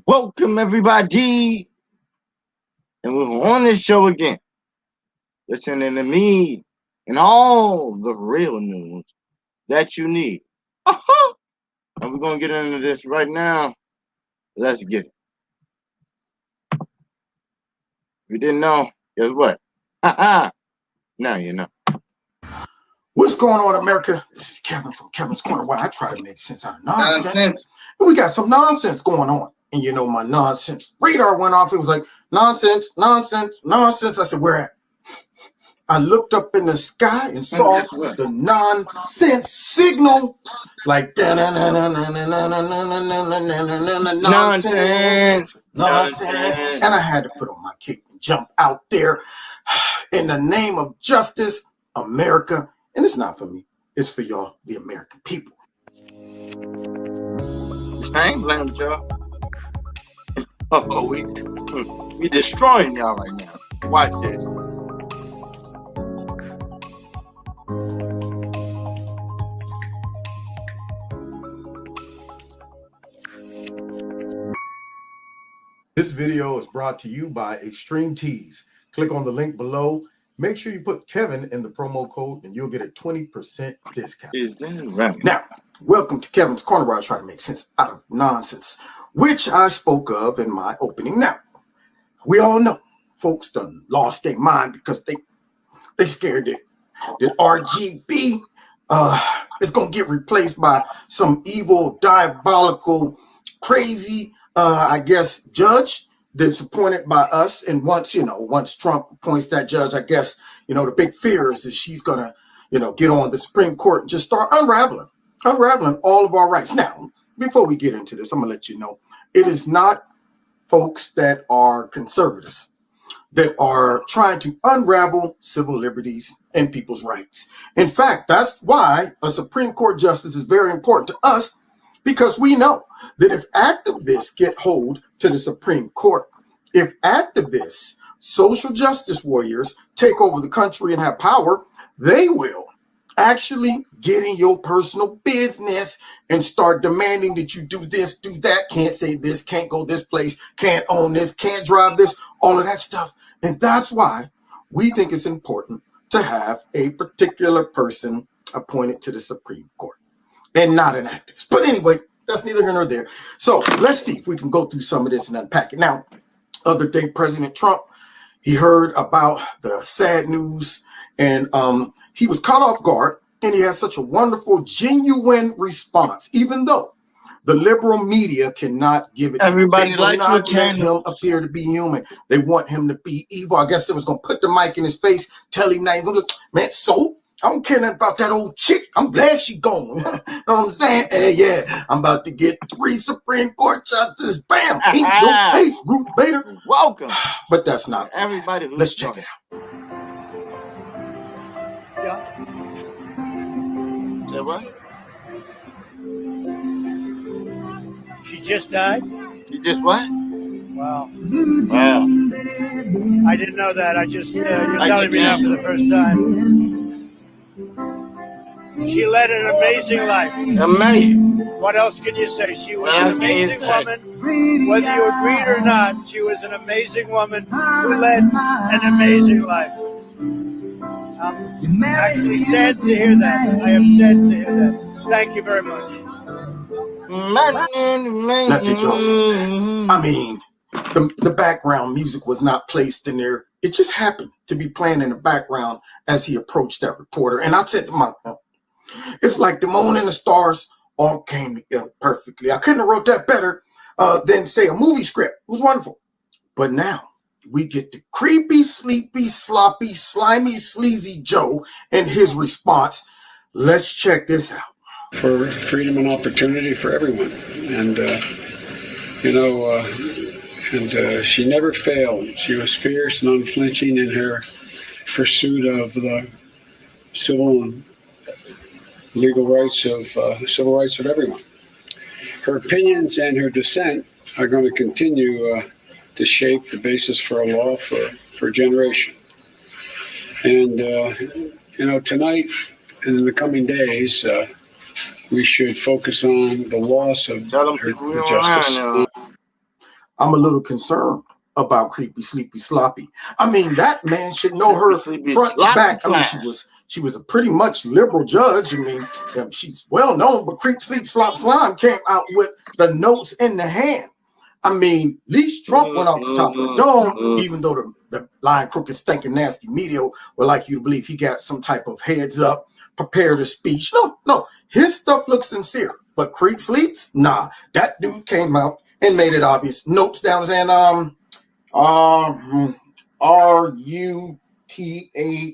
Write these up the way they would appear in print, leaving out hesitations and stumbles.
Welcome everybody, and we're on this show again, listening to me and all the real news that you need. And we're gonna get into this right now. Let's get it. If you didn't know, guess what? Now you know. What's going on, America? This is Kevin from Kevin's Corner. Why I try to make sense out of nonsense. And we got some nonsense going on. And you know, my nonsense radar went off. It was like, nonsense. I said, where at? I looked up in the sky and saw the nonsense signal. Like, nonsense. And I had to put on my cape and jump out there in the name of justice, America. And it's not for me. It's for y'all, the American people. I ain't blaming y'all. We destroying y'all right now. Watch this. This video is brought to you by Extreme Tees. Click on the link below. Make sure you put Kevin in the promo code and you'll get a 20% discount. Is that right? Now, welcome to Kevin's Corner, where I try to make sense out of nonsense, which I spoke of in my opening. Now, we all know folks done lost their mind because they scared that RGB is going to get replaced by some evil, diabolical, crazy, I guess, judge that's appointed by us. And once Trump appoints that judge, I guess, the big fear is that she's going to, get on the Supreme Court and just start unraveling all of our rights. Now, before we get into this, I'm going to let you know, it is not folks that are conservatives that are trying to unravel civil liberties and people's rights. In fact, that's why a Supreme Court justice is very important to us, because we know that if activists get hold to the Supreme Court, if activists, social justice warriors take over the country and have power, they will actually get in your personal business and start demanding that you do this, do that, can't say this, can't go this place, can't own this, can't drive this, all of that stuff. And that's why we think it's important to have a particular person appointed to the Supreme Court and not an activist. But anyway, that's neither here nor there. So let's see if we can go through some of this and unpack it. Now, other day, President Trump, he heard about the sad news and he was caught off guard, and he has such a wonderful, genuine response, even though the liberal media cannot give it. Everybody likes him appear to be human. They want him to be evil. I guess it was going to put the mic in his face, tell him now he's going to, man, so I don't care nothing about that old chick. I'm glad she gone. You know what I'm saying? Hey, yeah, I'm about to get 3 Supreme Court justices. Bam! Eat your face, Ruth Bader. Welcome. But that's not everybody. Let's check it out. Yeah. Say what? She just died? You just what? Wow. Wow. I didn't know that. I just, you're telling me now for the first time. She led an amazing life. Amazing. What else can you say? She was an amazing woman. Whether you agreed or not, she was an amazing woman who led an amazing life. I'm actually sad to hear that. I am sad to hear that. Thank you very much. Not the just, I mean, the background music was not placed in there. It just happened to be playing in the background as he approached that reporter. And I said to myself, it's like the moon and the stars all came together perfectly. I couldn't have wrote that better than, say, a movie script. It was wonderful. But now we get the creepy, sleepy, sloppy, slimy, sleazy Joe and his response. Let's check this out. For freedom and opportunity for everyone. And, she never failed. She was fierce and unflinching in her pursuit of the civil and legal rights civil rights of everyone. Her opinions and her dissent are going to continue to shape the basis for a law for a generation. And, tonight and in the coming days, we should focus on the loss of her justice. I'm a little concerned about Creepy Sleepy Sloppy. I mean, that man should know her Sleepy front to Sloppy back. I mean, Slime. she was a pretty much liberal judge. I mean, she's well known, but Creep Sleep Slop Slime came out with the notes in the hand. I mean, at least Trump went off the top of the dome, even though the lying, crooked, stinking, nasty media would like you to believe he got some type of heads up, prepared a speech. No, his stuff looks sincere, but Creep Sleeps, nah, that dude came out and made it obvious. Notes down saying, RUTH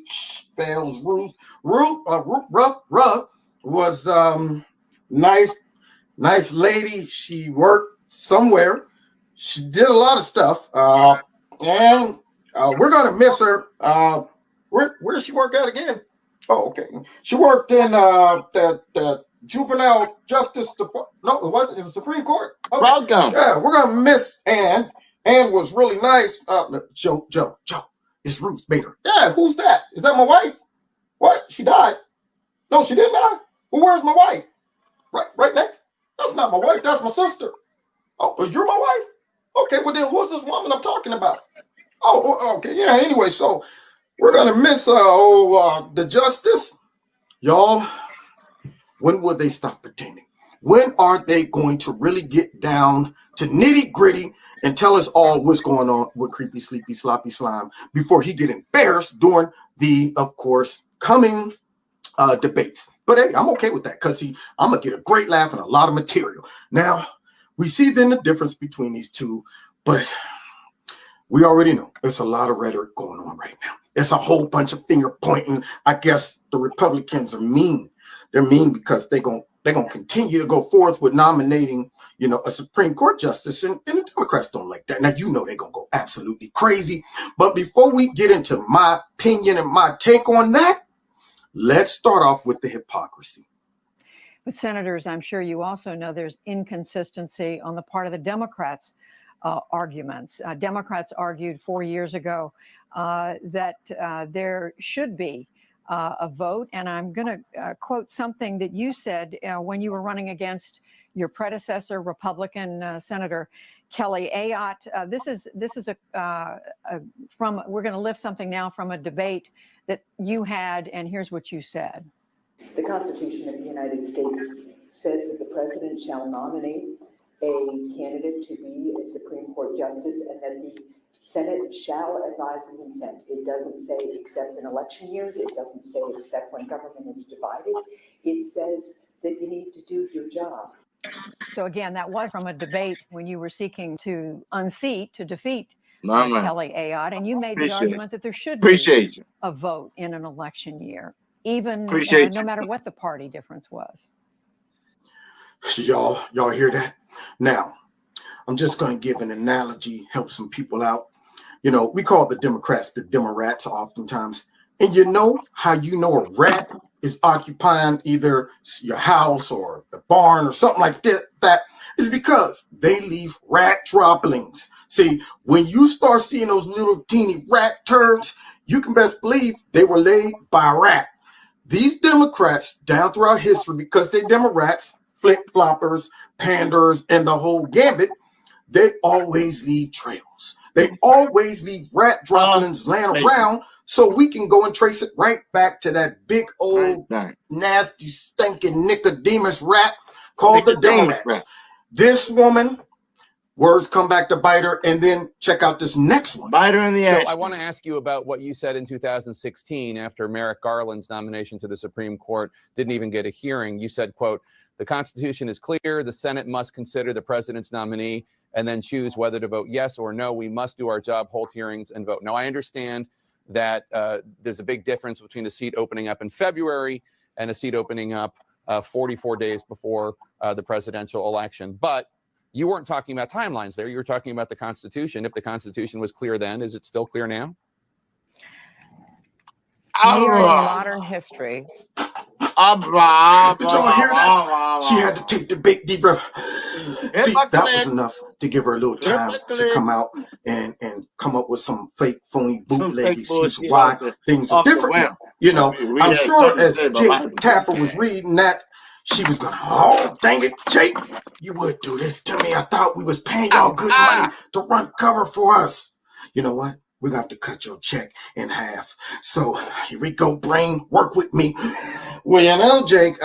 spells Ruth. Ruth was nice lady. She worked somewhere. She did a lot of stuff, and we're gonna miss her. Where does she work at again? Oh, okay. She worked in the juvenile justice department. No, it wasn't. It was Supreme Court. Okay. Welcome. Yeah, we're gonna miss Ann. Ann was really nice. Joe, it's Ruth Bader. Yeah, who's that? Is that my wife? What? She died? No, she didn't die. Well, where's my wife? Right next. That's not my wife. That's my sister. Oh, you're my wife? Okay, well then who's this woman I'm talking about? Oh, okay, yeah. Anyway, so we're gonna miss the justice, y'all. When will they stop pretending? When are they going to really get down to nitty gritty and tell us all what's going on with Creepy Sleepy Sloppy Slime before he get embarrassed during the, of course, coming debates? But hey, I'm okay with that because I'm gonna get a great laugh and a lot of material. Now, we see then the difference between these two, but we already know there's a lot of rhetoric going on right now. It's a whole bunch of finger pointing. I guess the Republicans are mean. They're mean because they're gonna continue to go forth with nominating, a Supreme Court justice, and the Democrats don't like that. Now they're gonna go absolutely crazy. But before we get into my opinion and my take on that, let's start off with the hypocrisy. But senators, I'm sure you also know there's inconsistency on the part of the Democrats' arguments. Democrats argued 4 years ago that there should be a vote. And I'm going to quote something that you said when you were running against your predecessor, Republican Senator Kelly Ayotte. This is we're going to lift something now from a debate that you had, and here's what you said. The Constitution of the United States says that the president shall nominate a candidate to be a Supreme Court justice and that the Senate shall advise and consent. It doesn't say except in election years. It doesn't say except when government is divided. It says that you need to do your job. So again, that was from a debate when you were seeking to defeat Kelly Ayotte, and you made the argument that there should be a vote in an election year, even no matter what the party difference was. Y'all hear that? Now, I'm just going to give an analogy, help some people out. We call the Democrats the Demorats oftentimes. And how a rat is occupying either your house or the barn or something like that is because they leave rat droppings. See, when you start seeing those little teeny rat turds, you can best believe they were laid by a rat. These Democrats down throughout history, because they're Demorats, flip-floppers, panders, and the whole gambit, they always leave trails. They always leave rat droppings laying around so we can go and trace it right back to that big old nasty stinking Nicodemus rat called the Democrats. This woman, words come back to bite her, and then check out this next one. Bite her in the ass. So I want to ask you about what you said in 2016 after Merrick Garland's nomination to the Supreme Court didn't even get a hearing. You said, quote, "The Constitution is clear. The Senate must consider the president's nominee and then choose whether to vote yes or no. We must do our job, hold hearings, and vote." Now, I understand that there's a big difference between a seat opening up in February and a seat opening up 44 days before the presidential election. But you weren't talking about timelines there. You were talking about the Constitution. If the Constitution was clear then, is it still clear now? We are in modern history. Did y'all hear that? She had to take the big deep breath. See, that was enough to give her a little time to come out and come up with some fake, phony bootleg excuse why things are different now. I'm sure as Jake Tapper was reading that, she was gonna, oh, dang it, Jake, you would do this to me. I thought we was paying y'all good money to run cover for us. You know what? We're gonna have to cut your check in half. So here we go, brain, work with me. Well, you know, Jake,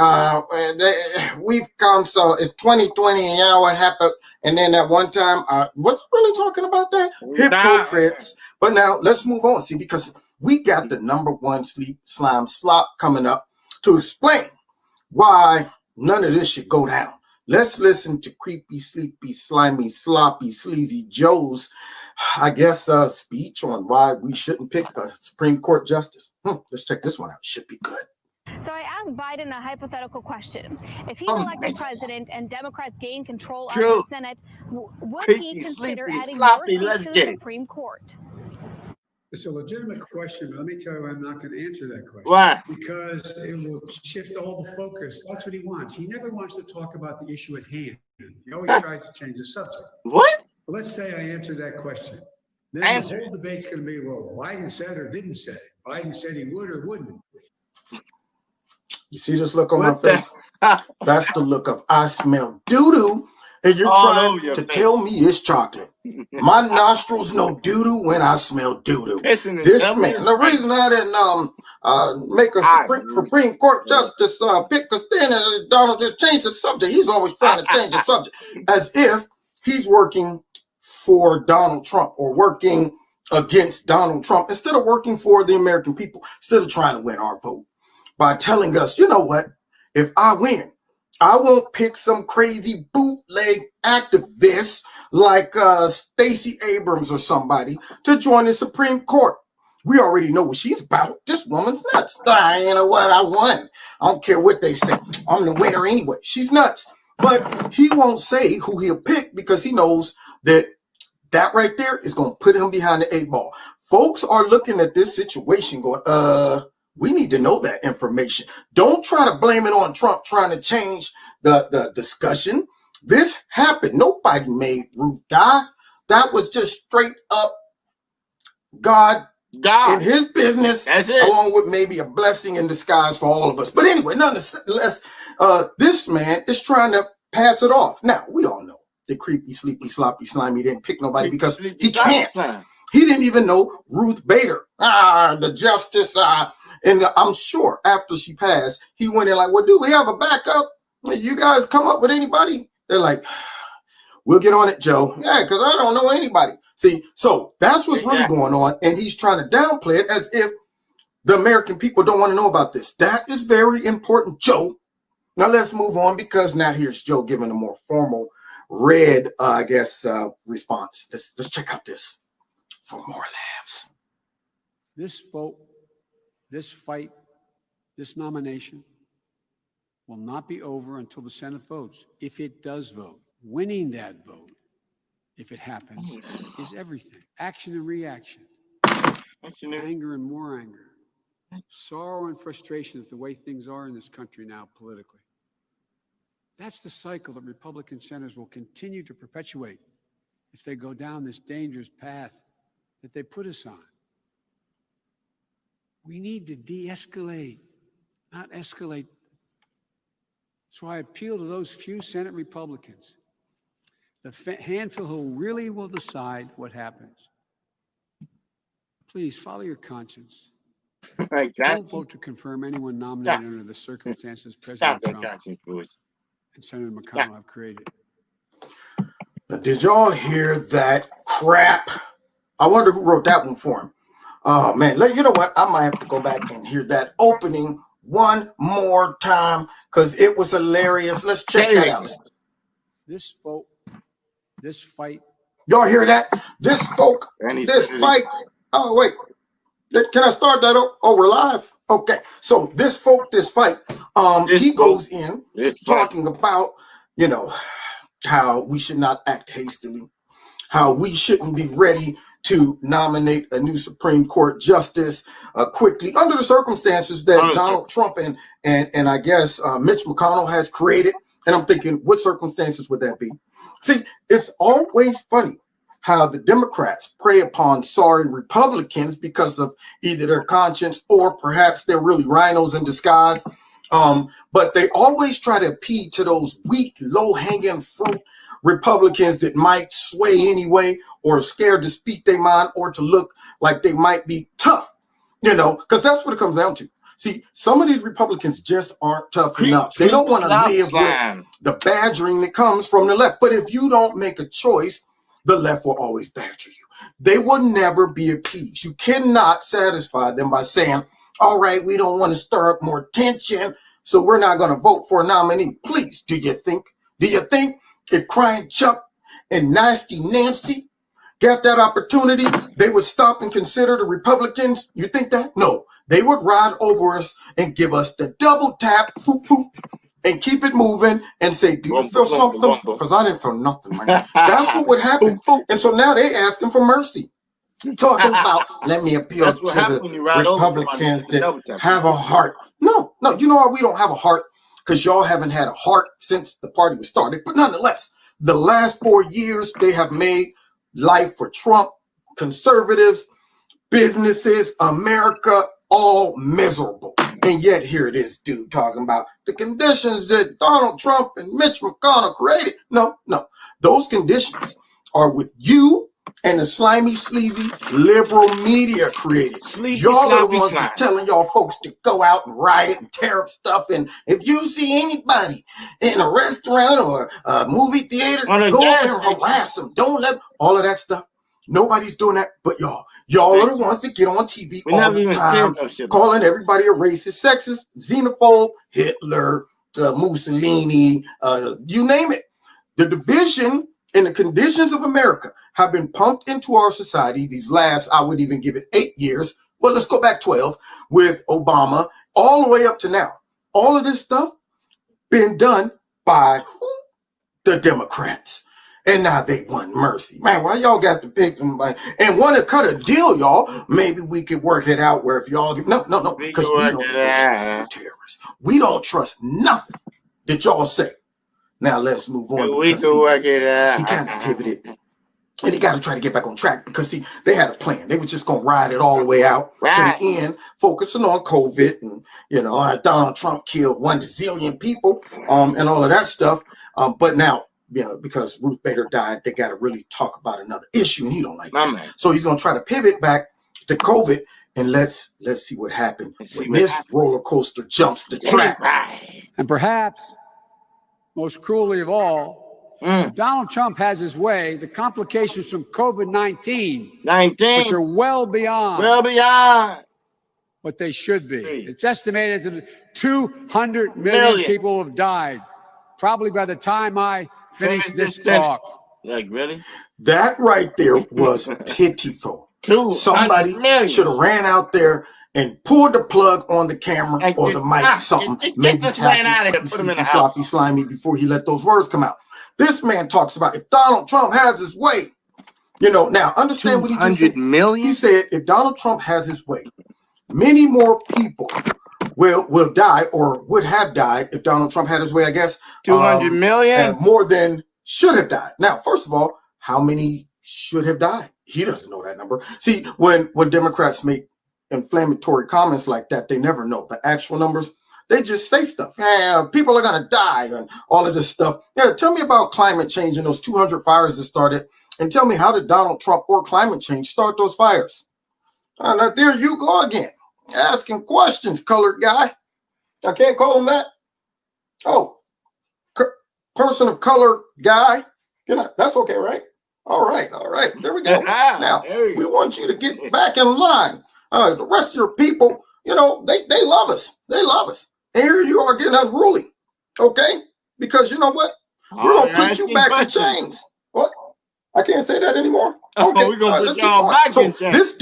we've come, so it's 2020, and y'all what happened? And then at one time, was I really talking about that? Hypocrites. But now let's move on, see, because we got the #1 sleep slime slop coming up to explain why none of this should go down. Let's listen to creepy, sleepy, slimy, sloppy, sleazy Joe's, I guess, speech on why we shouldn't pick a Supreme Court justice. Let's check this one out. Should be good. So I asked Biden a hypothetical question. If he's elected president and Democrats gain control of the Senate, would he consider adding more seats to the Supreme Court? It's a legitimate question, but let me tell you, I'm not going to answer that question. Why? Because it will shift all the focus. That's what he wants. He never wants to talk about the issue at hand. He always tries to change the subject. What? Well, let's say I answer that question. Then the whole debate's going to be, well, Biden said or didn't say. Biden said he would or wouldn't. You see this look on my face? That's the look of I smell doo-doo, and you're trying to tell me it's chocolate. My nostrils know doo-doo when I smell doo-doo. This man, the reason I didn't make a Supreme Court justice pick, because then Donald just changed the subject. He's always trying to change the subject, as if he's working for Donald Trump or working against Donald Trump instead of working for the American people, instead of trying to win our vote by telling us, you know what, if I win, I won't pick some crazy bootleg activist like Stacey Abrams or somebody to join the Supreme Court. We already know what she's about. This woman's nuts. You know what? I won. I don't care what they say. I'm the winner anyway. She's nuts. But he won't say who he'll pick because he knows that right there is going to put him behind the 8 ball. Folks are looking at this situation going, we need to know that information. Don't try to blame it on Trump trying to change the discussion. This happened. Nobody made Ruth die. That was just straight up God in his business, along with maybe a blessing in disguise for all of us. But anyway, nonetheless, this man is trying to pass it off. Now, we all know the creepy, sleepy, sloppy, slimy didn't pick nobody because he can't. He didn't even know Ruth Bader, the justice. And I'm sure after she passed, he went in like, well, do we have a backup? You guys come up with anybody? They're like, we'll get on it, Joe. Yeah, because I don't know anybody. See, so that's what's really going on. And he's trying to downplay it as if the American people don't want to know about this. That is very important, Joe. Now let's move on, because now here's Joe giving a more formal red, response. Let's check out this for more laughs. This vote, this fight, this nomination will not be over until the Senate votes. If it does vote, winning that vote, if it happens, is everything. Action and reaction, anger and more anger, sorrow and frustration at the way things are in this country now politically. That's the cycle that Republican senators will continue to perpetuate if they go down this dangerous path that they put us on. We need to de-escalate, not escalate. So I appeal to those few Senate Republicans, the handful who really will decide what happens. Please follow your conscience. Don't vote to confirm anyone nominated under the circumstances President Trump and Senator McConnell have created. Now, did y'all hear that crap? I wonder who wrote that one for him. Oh, man. You know what? I might have to go back and hear that opening one more time because it was hilarious. Let's check that out. This vote, this fight. Y'all hear that? This folk, this fight. Oh, wait. Can I start that up? Oh, we're live? Okay. So this folk, this fight, he goes in talking about, how we should not act hastily, how we shouldn't be ready to nominate a new Supreme Court justice quickly under the circumstances that Donald Trump and I guess Mitch McConnell has created. And I'm thinking, what circumstances would that be? See, it's always funny how the Democrats prey upon sorry Republicans because of either their conscience or perhaps they're really rhinos in disguise. But they always try to appeal to those weak, low-hanging fruit Republicans that might sway anyway, or scared to speak their mind, or to look like they might be tough, because that's what it comes down to. See, some of these Republicans just aren't tough enough. They don't want to live with the badgering that comes from the left. But if you don't make a choice, the left will always badger you. They will never be appeased. You cannot satisfy them by saying, all right, we don't want to stir up more tension, so we're not going to vote for a nominee. Please, do you think if Crying Chuck and Nasty Nancy got that opportunity, they would stop and consider the Republicans? You think that? No. They would ride over us and give us the double tap, poof, poof, and keep it moving and say, do you feel something? Because I didn't feel nothing, man. That's what would happen. And so now they asking for mercy. Talking about, let me appeal to the Republicans that have a heart. No, you know why we don't have a heart? Because y'all haven't had a heart since the party was started. But nonetheless, the last 4 years, they have made life for Trump, conservatives, businesses, America, all miserable. And yet here it is, dude, talking about the conditions that Donald Trump and Mitch McConnell created. No. Those conditions are with you and the slimy, sleazy, liberal media created. Y'all are the ones that's telling y'all folks to go out and riot and tear up stuff. And if you see anybody in a restaurant or a movie theater, go and harass them. Don't let all of that stuff. Nobody's doing that but y'all. Y'all are the ones that get on TV all the time, calling everybody a racist, sexist, xenophobe, Hitler, Mussolini, you name it. The division and the conditions of America have been pumped into our society these last, I would even give it 8 years. Well, let's go back 12 with Obama, all the way up to now. All of this stuff been done by the Democrats. And now they want mercy. Man, why y'all got to pick them? And want to cut a deal, y'all? Maybe we could work it out where if y'all... No. Because we don't trust terrorists. We don't trust nothing that y'all say. Now let's move on. We can work it out. He kind of pivoted. And he got to try to get back on track because, see, they had a plan. They were just going to ride it all the way out to the end, focusing on COVID. And, Donald Trump killed 1 zillion people and all of that stuff. But now... because Ruth Bader died, they got to really talk about another issue, and he don't like that. So he's going to try to pivot back to COVID, and let's see what happened when this roller coaster jumps the tracks. And perhaps, most cruelly of all, if Donald Trump has his way, the complications from COVID-19, which are well beyond what they should be. It's estimated that 200 million people have died, probably by the time I finish this talk. Like, really? That right there was pitiful. Somebody should have ran out there and pulled the plug on the camera or the mic, something. Maybe tap him sloppy, slimy before he let those words come out. This man talks about if Donald Trump has his way. Now understand what he just said. He said if Donald Trump has his way, many more people will die or would have died if Donald Trump had his way, I guess. 200 million? And more than should have died. Now, first of all, how many should have died? He doesn't know that number. See, when Democrats make inflammatory comments like that, they never know the actual numbers. They just say stuff. Yeah, people are going to die and all of this stuff. Yeah, tell me about climate change and those 200 fires that started. And tell me, how did Donald Trump or climate change start those fires? Now, there you go again. Asking questions, colored guy. I can't call him that. Oh, person of color guy. That's okay, right? All right. There we go. Now, we want you to get back in line. The rest of your people, they love us. They love us. And here you are getting unruly. Okay? Because you know what? We're going to put you back in chains. What? I can't say that anymore? Okay. We're going to put y'all back in chains.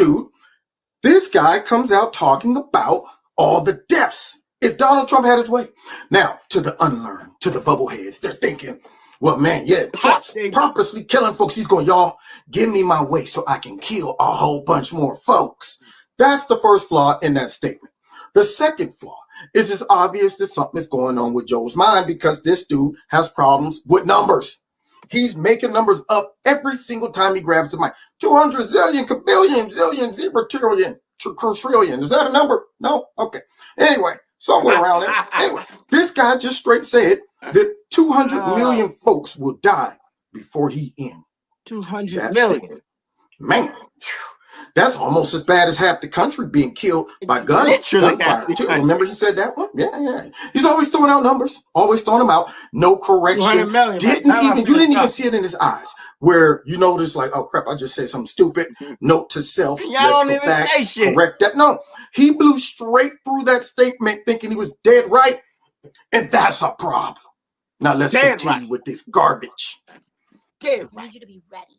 This guy comes out talking about all the deaths if Donald Trump had his way. Now, to the unlearned, to the bubbleheads, they're thinking, well, man, Trump's purposely killing folks. He's going, y'all, give me my way so I can kill a whole bunch more folks. That's the first flaw in that statement. The second flaw is it's obvious that something is going on with Joe's mind because this dude has problems with numbers. He's making numbers up every single time he grabs the mic. 200 zillion, kabillion, zillion, zebra, trillion, trillion. Is that a number? No? Okay. Anyway, somewhere around there. Anyway, this guy just straight said that 200 million folks will die before he ends. 200 million. Man, that's almost as bad as half the country being killed by gunfire too. Remember he said that one? Yeah. He's always throwing out numbers, always throwing them out. No correction. You didn't even see it in his eyes. Where you notice, like, oh crap, I just said something stupid. Note to self. Y'all don't even say shit. Correct that. No, he blew straight through that statement, thinking he was dead right, and that's a problem. Now let's continue with this garbage. I need you to be ready.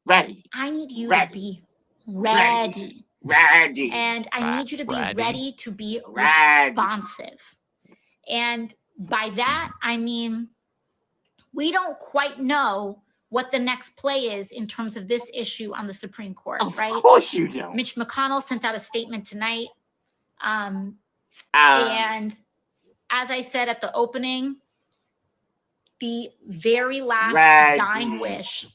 Ready. I need you to be ready. Ready. And I need you to be ready to be responsive. And by that, I mean, we don't quite know what the next play is in terms of this issue on the Supreme Court, right? Of course you don't. Mitch McConnell sent out a statement tonight. And as I said at the opening, the very last dying wish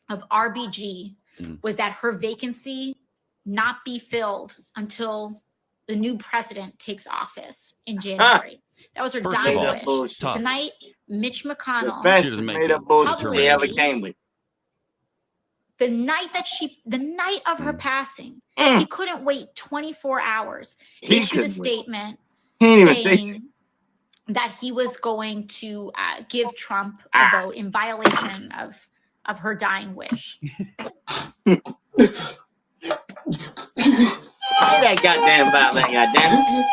of RBG was that her vacancy not be filled until the new president takes office in January. That was her dying wish. Tonight, Mitch McConnell. The night of her passing, he couldn't wait 24 hours. He issued a statement saying that he was going to give Trump a vote in violation of her dying wish. That goddamn violent, goddamn.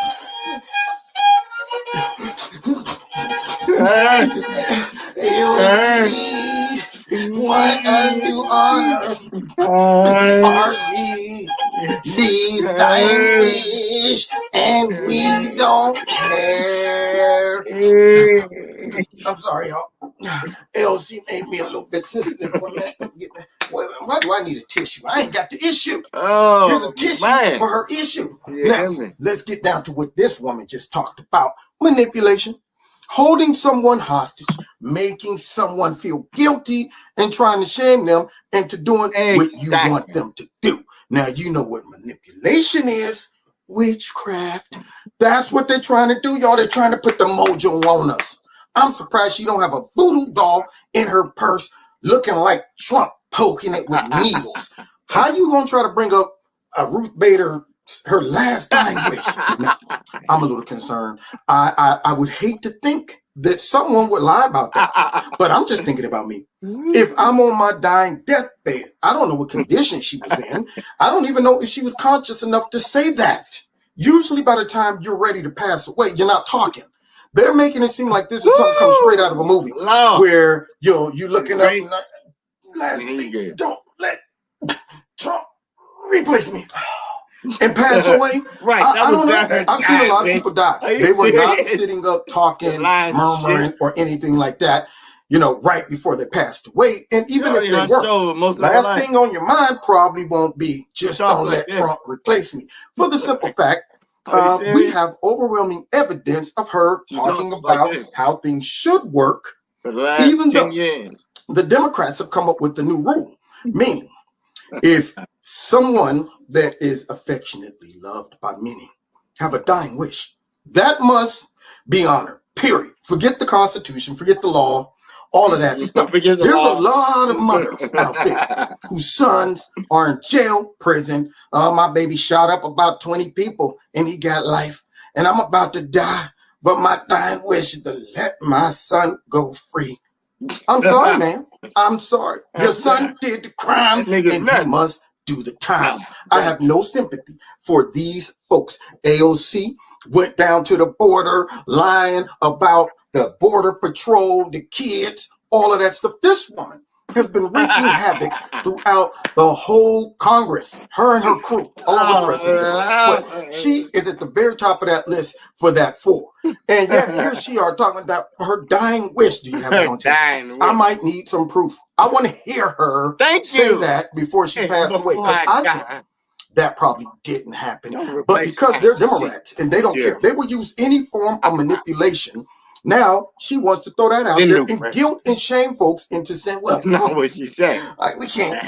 Want us to honor RV, these dying wish, and we don't care. I'm sorry, y'all. LC made me a little bit sensitive. Why do I need a tissue? I ain't got the issue. Oh, here's a tissue for her issue. Now, let's get down to what this woman just talked about. Manipulation. Holding someone hostage, making someone feel guilty, and trying to shame them into doing what you want them to do. Now, you know what manipulation is. Witchcraft. That's what they're trying to do, y'all. They're trying to put the mojo on us. I'm surprised she don't have a voodoo doll in her purse looking like Trump poking it with needles. How you going to try to bring up a Ruth Bader, her last dying wish? Now, I'm a little concerned. I would hate to think that someone would lie about that, but I'm just thinking about me. If I'm on my dying deathbed, I don't know what condition she was in. I don't even know if she was conscious enough to say that. Usually by the time you're ready to pass away, you're not talking. They're making it seem like this is something come straight out of a movie where you're looking up last thing, don't let Trump replace me and pass away. Right. I don't know. I've seen a lot of people die. They were not sitting up talking, murmuring, or anything like that, right before they passed away. And even if they were, last thing on your mind probably won't be just don't let Trump replace me. For the simple fact, we have overwhelming evidence of her talking about how things should work, even though the Democrats have come up with the new rule, meaning if someone that is affectionately loved by many have a dying wish, that must be honored, period. Forget the Constitution, forget the law, all of that stuff. There's a lot of mothers out there whose sons are in jail, prison. My baby shot up about 20 people and he got life. And I'm about to die, but my dying wish is to let my son go free. I'm sorry, man. I'm sorry. Your son did the crime and he must do the time. I have no sympathy for these folks. AOC went down to the border lying about the border patrol, the kids, all of that stuff. This woman has been wreaking havoc throughout the whole Congress, her and her crew, all the president. But she is at the very top of that list for that four. And yet here she are talking about her dying wish. Do you have it on tape? I might need some proof. I want to hear her say that before she passed away. Because I think that probably didn't happen. But because they're Democrats and they don't care, they will use any form of manipulation. Now she wants to throw that out there and guilt and shame folks into saying, "Well, that's not what she said. We can't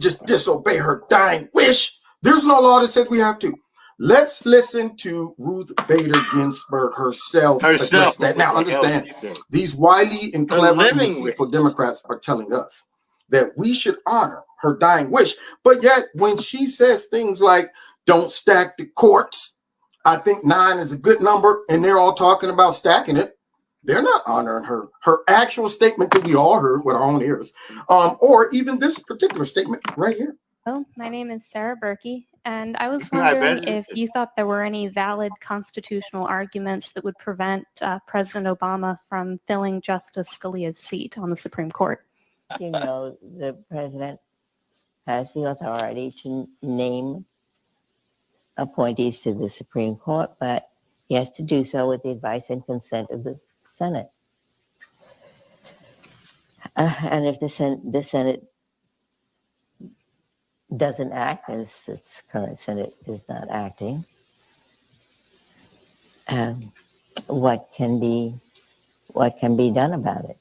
just disobey her dying wish. There's no law that said we have to." Let's listen to Ruth Bader Ginsburg herself address that. Now, understand, these wily and clever and deceitful Democrats are telling us that we should honor her dying wish. But yet, when she says things like, don't stack the courts, I think 9 is a good number, and they're all talking about stacking it, they're not honoring her actual statement that we all heard with our own ears, or even this particular statement right here. Hello, my name is Sarah Berkey, and I was wondering if you thought there were any valid constitutional arguments that would prevent President Obama from filling Justice Scalia's seat on the Supreme Court. You know, the president has the authority to name appointees to the Supreme Court, but he has to do so with the advice and consent of the Senate. And if the Senate doesn't act, as its current Senate is not acting, what can be done about it?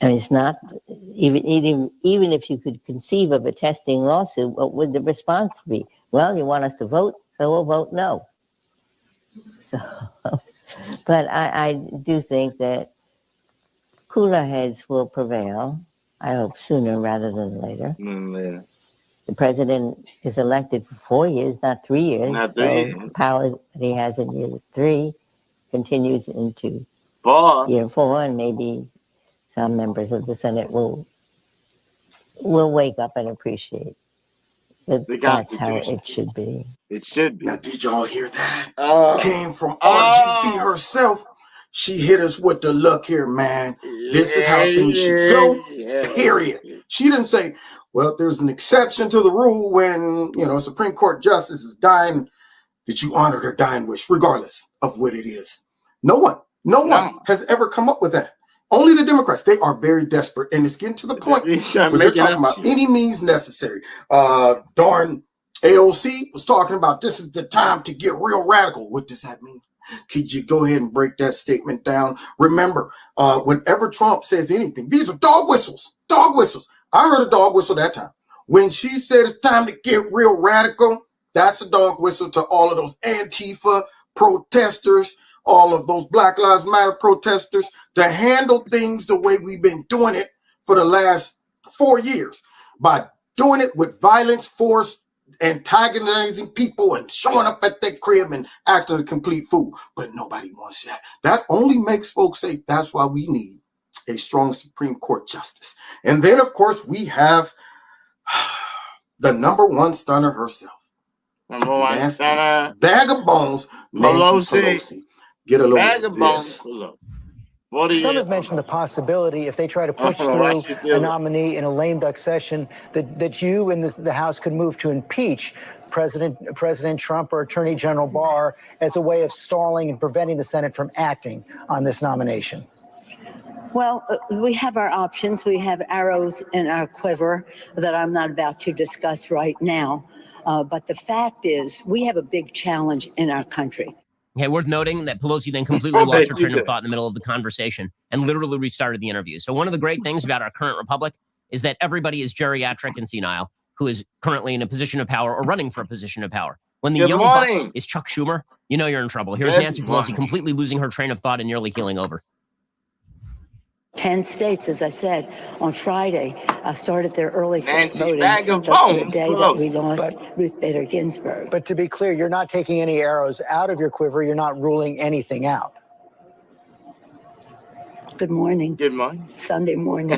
I mean, it's not even if you could conceive of a testing lawsuit, what would the response be? Well, you want us to vote, so we'll vote no. So, but I do think that cooler heads will prevail. I hope sooner rather than later. The president is elected for 4 years, not 3 years. Not 3 years. So power that he has in year 3 continues into year 4, and maybe some members of the Senate will wake up and appreciate that that's how it should be. It should be. Now, did y'all hear that? Came from RGB herself. She hit us with the look here, man. This is how things should go, period. She didn't say, well, there's an exception to the rule when, a Supreme Court justice is dying, that you honor their dying wish, regardless of what it is. No one has ever come up with that. Only the Democrats. They are very desperate, and it's getting to the point where they're talking about any means necessary. Darn AOC was talking about this is the time to get real radical. What does that mean? Could you go ahead and break that statement down? Remember, whenever Trump says anything, these are dog whistles. Dog whistles. I heard a dog whistle that time. When she said it's time to get real radical, that's a dog whistle to all of those Antifa protesters, all of those Black Lives Matter protesters, to handle things the way we've been doing it for the last 4 years, by doing it with violence, force, antagonizing people and showing up at their crib and acting a complete fool. But nobody wants that. That only makes folks say that's why we need a strong Supreme Court justice. And then, of course, we have the number one stunner herself. Number one stunner. Bag of bones, Nancy Pelosi. Get a little of this. Some have mentioned the possibility, if they try to push through a nominee in a lame duck session, that you and the House could move to impeach President Trump or Attorney General Barr as a way of stalling and preventing the Senate from acting on this nomination. Well, we have our options. We have arrows in our quiver that I'm not about to discuss right now. But the fact is, we have a big challenge in our country. Okay, worth noting that Pelosi then completely lost her train of thought in the middle of the conversation and literally restarted the interview. So one of the great things about our current republic is that everybody is geriatric and senile who is currently in a position of power or running for a position of power. When the young buck is Chuck Schumer, you know you're in trouble. Here's Nancy Pelosi completely losing her train of thought and nearly keeling over. 10 states, as I said, on Friday, started their early voting the day that we lost Ruth Bader Ginsburg. But to be clear, you're not taking any arrows out of your quiver. You're not ruling anything out. Good morning. Good morning. Sunday morning. We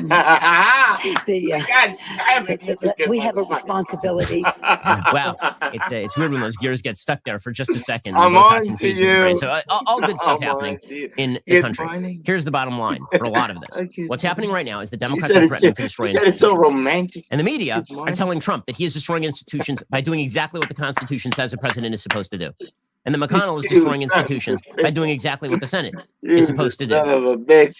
have a responsibility. Wow. It's weird when those gears get stuck there for just a second. I'm on to you. So all good stuff happening in the country. Here's the bottom line for a lot of this. What's happening right now is the Democrats are threatening to destroy institutions. It's so romantic. And the media are telling Trump that he is destroying institutions by doing exactly what the Constitution says the president is supposed to do. And then McConnell is destroying institutions by doing exactly what the Senate is supposed to do.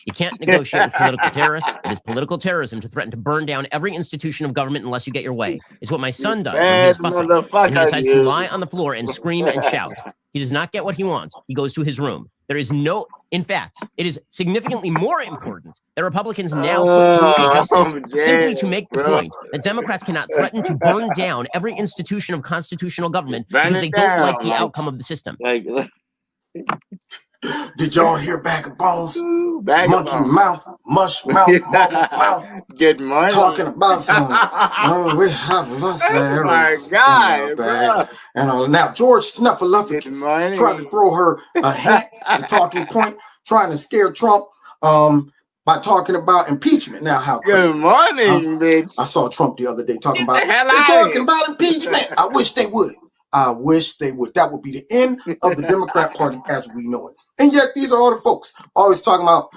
You can't negotiate with political terrorists. It is political terrorism to threaten to burn down every institution of government unless you get your way. It's what my son does when he is fussing. And he decides to lie on the floor and scream and shout. He does not get what he wants. He goes to his room. There is no In fact, it is significantly more important that Republicans now put through a justice simply to make the point that Democrats cannot threaten to burn down every institution of constitutional government because they don't like the outcome of the system. Did y'all hear Bag of Bones? Monkey mouth, mush mouth, mouth. Get money. Talking about some. We have lots of Oh my errors God, in the bag. And now George Snuffleupagus tried to throw her a hint, a talking point, trying to scare Trump by talking about impeachment. Now, how crazy. Good morning, bitch. I saw Trump the other day talking about. the hell They're out of talking here. about impeachment. I wish they would. I wish they would. That would be the end of the Democrat Party as we know it. And yet these are all the folks always talking about,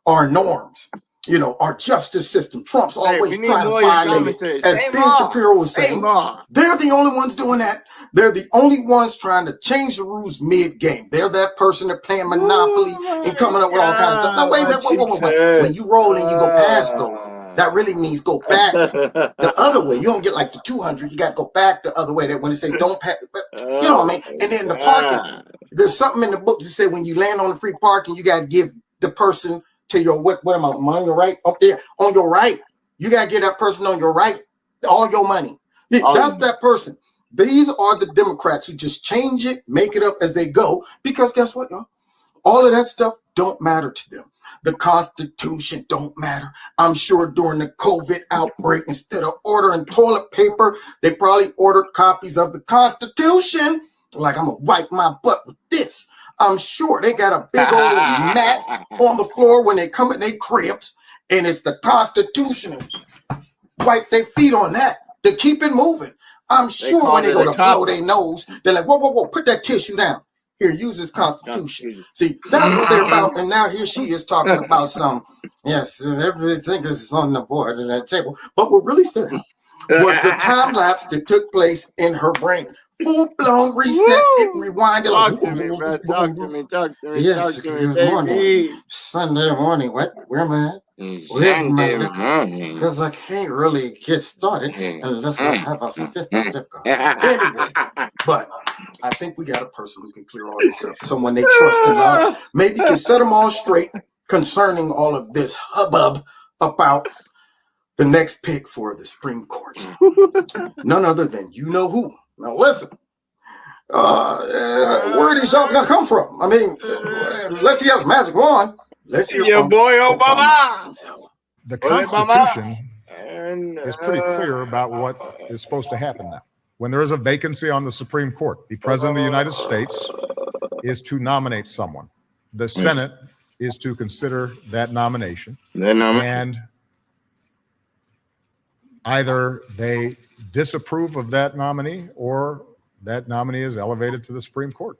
our norms, our justice system. Trump's always trying to violate it. As Ben Shapiro was saying, they're the only ones doing that. They're the only ones trying to change the rules mid-game. They're that person that playing Monopoly and coming up with all kinds of stuff. Now, wait. When you roll and you go past go, that really means go back the other way. You don't get like the 200. You got to go back the other way. That when they say don't pass, you know what I mean? And then the parking, there's something in the book that say when you land on the free parking, you got to give the person to your, what am I, on your right? Up there, on your right. You got to give that person on your right all your money. That's that person. These are the Democrats who just change it, make it up as they go, because guess what, y'all? All of that stuff don't matter to them. The Constitution don't matter. I'm sure during the COVID outbreak, instead of ordering toilet paper, they probably ordered copies of the Constitution. Like, I'm going to wipe my butt with this. I'm sure they got a big old mat on the floor when they come in their cribs, and it's the Constitution. Wipe their feet on that to keep it moving. I'm sure when they go to blow their nose, they're like, whoa, put that tissue down. Here, use this Constitution. See, that's what they're about. And now here she is talking about some, yes, everything is on the board and that table. But what really stood out was the time lapse that took place in her brain. Full-blown reset. It rewinded. Talk to me, bro. Talk to me. Yes, talk to me, good morning. Sunday morning. What? Where am I at? Where's my liquor? Because I can't really get started unless I have a fifth of liquor. Anyway, but I think we got a person who can clear all this up. Someone they trust enough. Maybe can set them all straight concerning all of this hubbub about the next pick for the Supreme Court. None other than you know who. Now listen, where are these jobs gonna come from? I mean, unless he has a magic wand, let's hear your from boy Obama himself. The Constitution is pretty clear about what is supposed to happen now. When there is a vacancy on the Supreme Court, the President of the United States is to nominate someone. The Senate is to consider that nomination. And either they disapprove of that nominee or that nominee is elevated to the Supreme Court.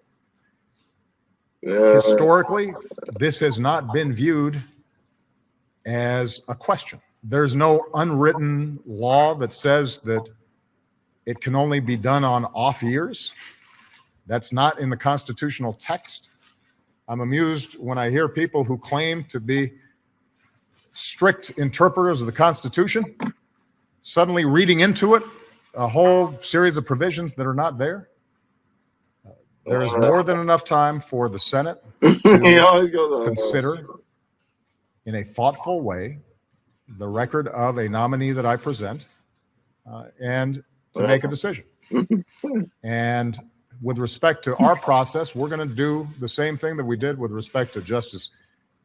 Historically, this has not been viewed as a question. There's no unwritten law that says that it can only be done on off years. That's not in the constitutional text. I'm amused when I hear people who claim to be strict interpreters of the Constitution suddenly reading into it a whole series of provisions that are not there. There is more than enough time for the Senate to consider in a thoughtful way the record of a nominee that I present and to make a decision. And with respect to our process, we're going to do the same thing that we did with respect to Justice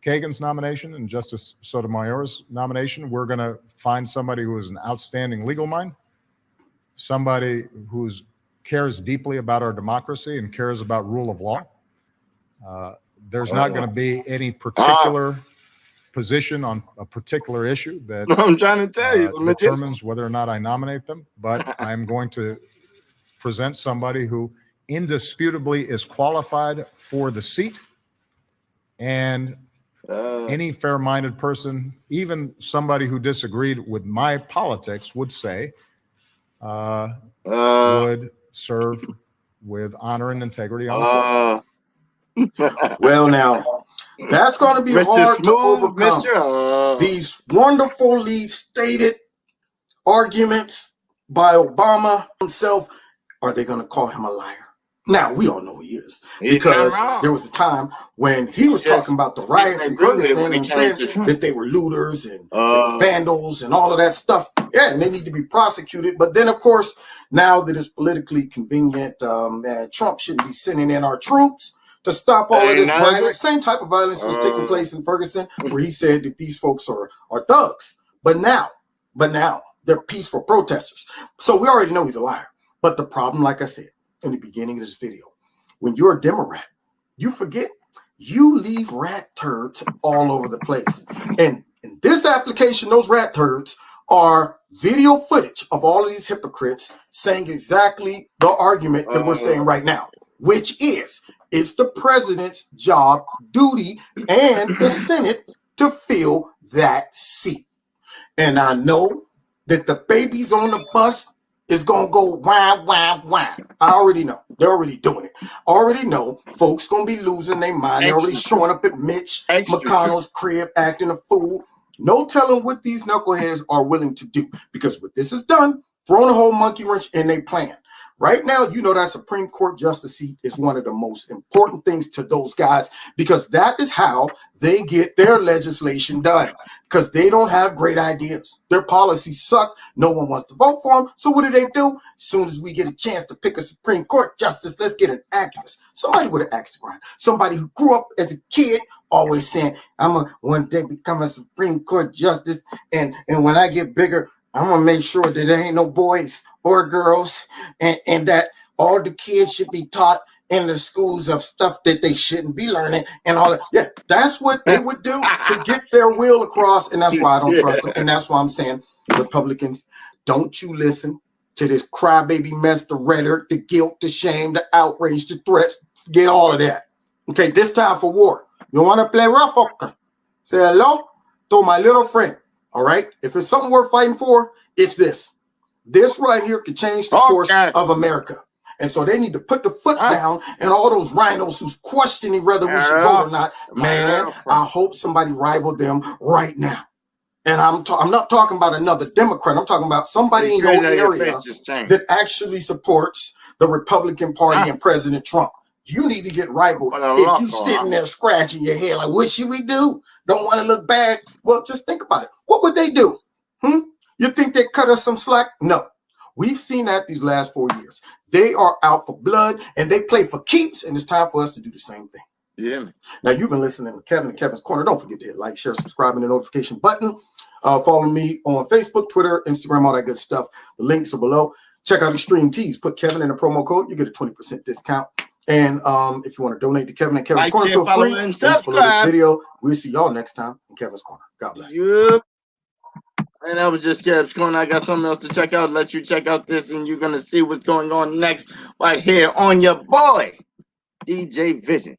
Kagan's nomination and Justice Sotomayor's nomination. We're going to find somebody who is an outstanding legal mind, somebody who cares deeply about our democracy and cares about rule of law. There's not going to be any particular position on a particular issue that I'm trying to tell you, determines whether or not I nominate them, but I'm going to present somebody who indisputably is qualified for the seat, and any fair-minded person, even somebody who disagreed with my politics, would say would serve with honor and integrity on the court. Well, now, that's going to be hard to overcome. These wonderfully stated arguments by Obama himself. Are they going to call him a liar? Now, we all know he is, because there was a time when he was talking about the riots in Ferguson and saying that they were looters and vandals and all of that stuff. Yeah, and they need to be prosecuted. But then, of course, now that it's politically convenient, Trump shouldn't be sending in our troops to stop all of this violence. Same type of violence was taking place in Ferguson, where he said that these folks are thugs. But now, they're peaceful protesters. So we already know he's a liar. But the problem, like I said in the beginning of this video, when you're a Democrat, you forget you leave rat turds all over the place. And in this application, those rat turds are video footage of all of these hypocrites saying exactly the argument that we're saying right now, which is it's the president's job, duty, and the Senate to fill that seat. And I know that the babies on the bus is going to go wah, wah, wah. I already know. They're already doing it. I already know folks going to be losing their mind. They're already showing up at Mitch McConnell's crib acting a fool. No telling what these knuckleheads are willing to do, because what this is done, throwing a whole monkey wrench in their plan. Right now, you know that Supreme Court justice seat is one of the most important things to those guys, because that is how they get their legislation done, because they don't have great ideas. Their policies suck. No one wants to vote for them. So what do? As soon as we get a chance to pick a Supreme Court justice, let's get an activist. Somebody with an axe to grind. Somebody who grew up as a kid always saying, I'm going to one day become a Supreme Court justice. And when I get bigger, I'm going to make sure that there ain't no boys or girls, and that all the kids should be taught in the schools of stuff that they shouldn't be learning and all that. Yeah, that's what they would do to get their will across. And that's why I don't trust them. And that's why I'm saying, Republicans, don't you listen to this crybaby mess, the rhetoric, the guilt, the shame, the outrage, the threats. Forget all of that. Okay, this time for war. You want to play rough? Okay. Say hello to my little friend. All right. If it's something worth fighting for, it's this. This right here could change the course of America. And so they need to put the foot down, and all those rhinos who's questioning whether we should vote or not. Man, I hope somebody rival them right now. And I'm not talking about another Democrat. I'm talking about somebody in your area that actually supports the Republican Party and President Trump. You need to get rivaled. If you sitting there scratching your head like, what should we do? Don't want to look bad. Well, just think about it. What would they do? You think they cut us some slack? No. We've seen that these last 4 years. They are out for blood, and they play for keeps, and it's time for us to do the same thing. Yeah. Now, you've been listening to Kevin and Kevin's Corner. Don't forget to hit like, share, subscribe, and the notification button. Follow me on Facebook, Twitter, Instagram, all that good stuff. The links are below. Check out Extreme Tees. Put Kevin in the promo code. You get a 20% discount. And if you want to donate to Kevin and Kevin's Corner, feel free. And subscribe. This video. We'll see y'all next time in Kevin's Corner. God bless. Yep. And that was just Kevin's Corner. I got something else to check out. Let you check out this, and you're going to see what's going on next right here on your boy, DJ Vision.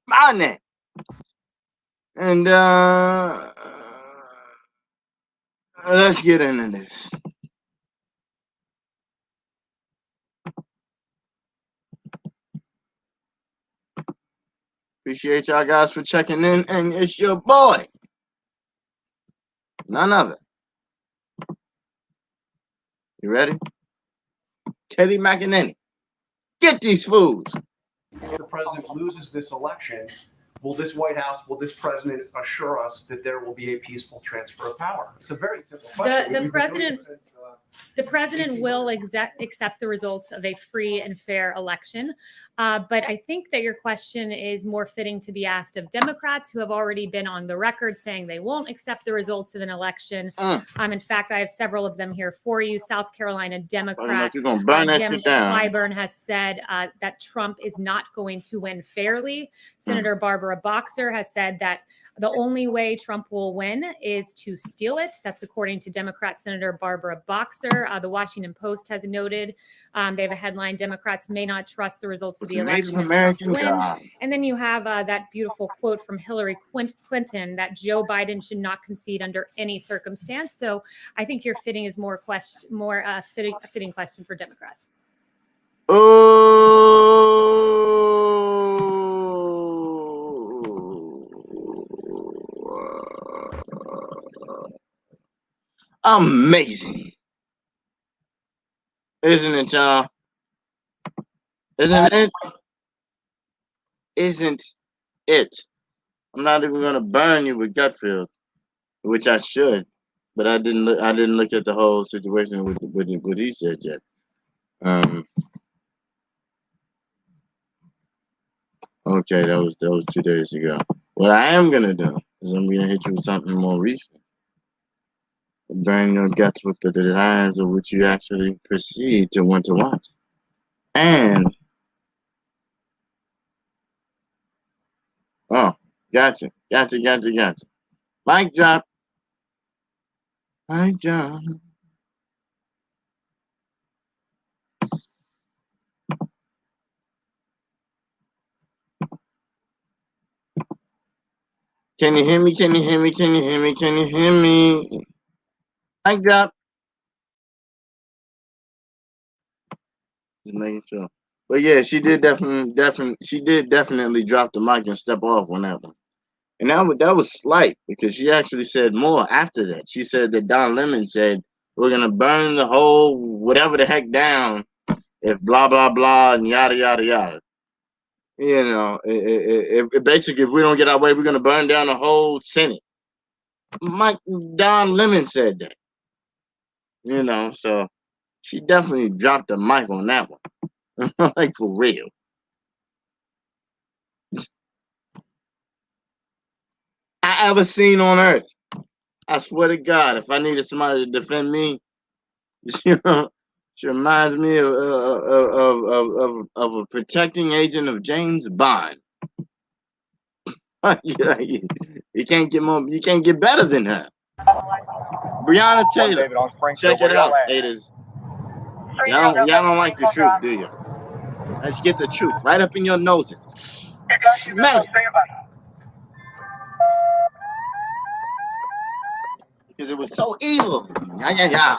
My name. And let's get into this. Appreciate y'all guys for checking in, and it's your boy, none other. You ready? Teddy McEnany. Get these fools. If the president loses this election, will this White House, will this president assure us that there will be a peaceful transfer of power? It's a very simple question. The president will accept the results of a free and fair election. But I think that your question is more fitting to be asked of Democrats who have already been on the record saying they won't accept the results of an election. In fact, I have several of them here for you. South Carolina Democrat Jim Clyburn has said that Trump is not going to win fairly. Senator Barbara Boxer has said that the only way Trump will win is to steal it. That's according to Democrat Senator Barbara Boxer. The Washington Post has noted, they have a headline, Democrats may not trust the results of the election if Trump wins. And then you have that beautiful quote from Hillary Clinton that Joe Biden should not concede under any circumstance. So I think your fitting is a fitting question for Democrats. Amazing. Isn't it, y'all? Isn't it? Isn't it? I'm not even gonna burn you with gut feel, which I should, but I didn't look at the whole situation with what he said yet. Okay, that was 2 days ago. What I am gonna do is I'm gonna hit you with something more recent. Burn your guts with the designs of which you actually proceed to want to watch. And gotcha. Mic drop. Mic drop. Can you hear me? Can you hear me? Can you hear me? Can you hear me? Mic drop. Just making sure. But yeah, she did definitely drop the mic and step off on that one. And that was slight because she actually said more after that. She said that Don Lemon said, we're going to burn the whole whatever the heck down if blah, blah, blah, and yada, yada, yada. You know, basically, if we don't get our way, we're going to burn down the whole Senate. Don Lemon said that. You know, so she definitely dropped the mic on that one. Like, for real. I ever seen on earth. I swear to God, if I needed somebody to defend me, you know, she reminds me of a protecting agent of James Bond. You can't get better than her. Breonna Taylor, check it out, haters. Y'all don't like the truth, do you? Let's get the truth right up in your noses. Smell it. Because it was so evil. Yeah.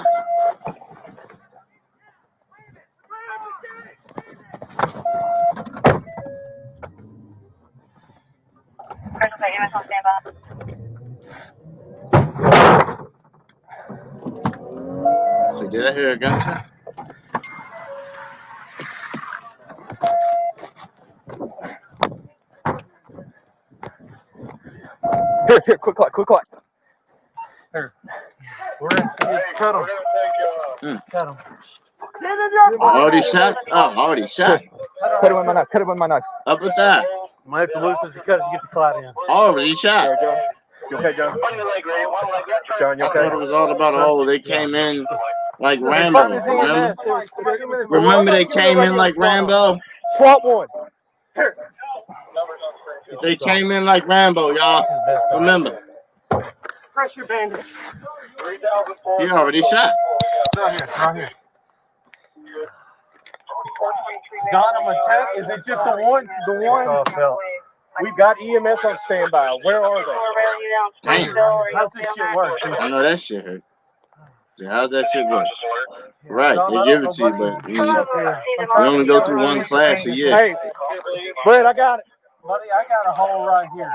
So did I hear a gunshot? Here, quick clock. Here. We're gonna cut him. Cut him. Already shot? Already shot. Cut it with my knife. Up with that. Might have to loosen the cut to get the clot in. Already shot. You okay, John? John, you I okay? thought it was all about, they came in like Rambo. Remember they came in like Rambo? Swap one. They came in like Rambo, y'all. Remember. Pressure bandage. He already shot. Right here. John, I'm gonna check. Is it just the one? We've got EMS on standby. Where are they? Damn. How's this shit work? I know that shit hurt. So how's that shit work? Right, they give it to you, but you only go through one class a year. Hey, Brett, I got it. Buddy, I got a hole right here.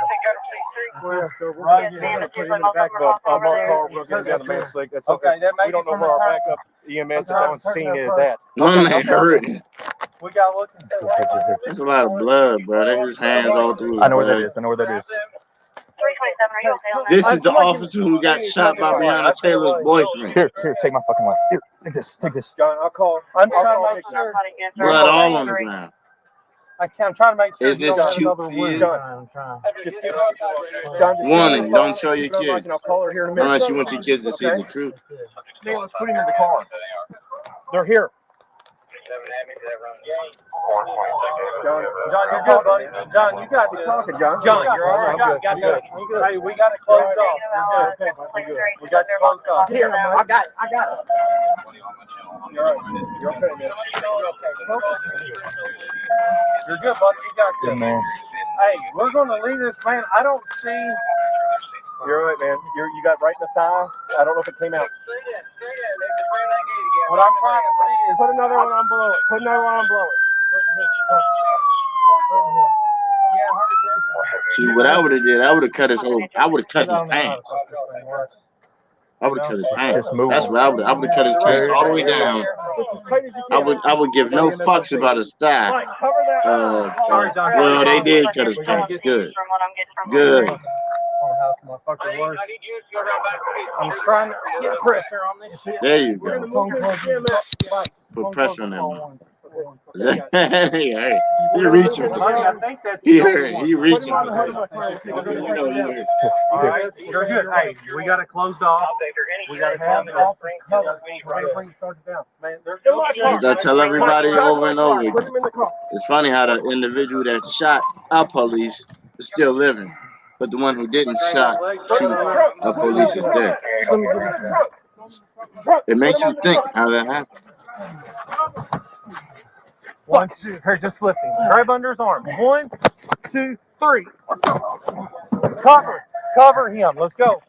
Right here. Put it in the back of a marked car. We're going to get down the main slick. That's okay. We don't know where our backup EMS that's on scene is at. My man hurt. We got to look and see. That's a lot of blood, bro. That's his hands all through his I know where blood. that is. I know where that is. This is the officer who got shot by Breonna Taylor's boyfriend. Here, take my fucking life. Here, take this. John, I'll call. I'm trying to make sure. Blood all on the ground. I'm trying to make sure. Is this cute for you? Just give John, Warning, don't show your kids. I'll call her here in a minute. Unless you want your kids to see the truth. Man, let's put him in the car. They're here. John, you're good, buddy. John, you got me talking, John. John, you're all right. Got good. Hey, we got it closed off. We're good. Okay, we got you closed off. Here, I got it. You're all right. You're okay, man. You're good, buddy. You got this. Good, man. Hey, we're going to leave this, man. I don't see. You're all right, man. You got right in the thigh. I don't know if it came out. What I'm trying to see is put another one on below it. See, what I would have did, I would have cut his pants. I would cut his pants. That's what I would have cut his pants all the way down. I would give no fucks about his style. Well, they did cut his pants. Good. Good. I'm trying to get pressure on this shit. There you go. Put pressure on that one. Hey, he reaching for something. He reaching for something. All right, you're good. Hey, we got it closed off. We got to have it off. Bring the sergeant down. Man, as I tell everybody over and over again, it's funny how the individual that shot our police is still living, but the one who didn't shoot our police is dead. It makes you think how that happened. 1, 2. Here, just lift him. Grab under his arm. 1, 2, 3. Cover him. Let's go.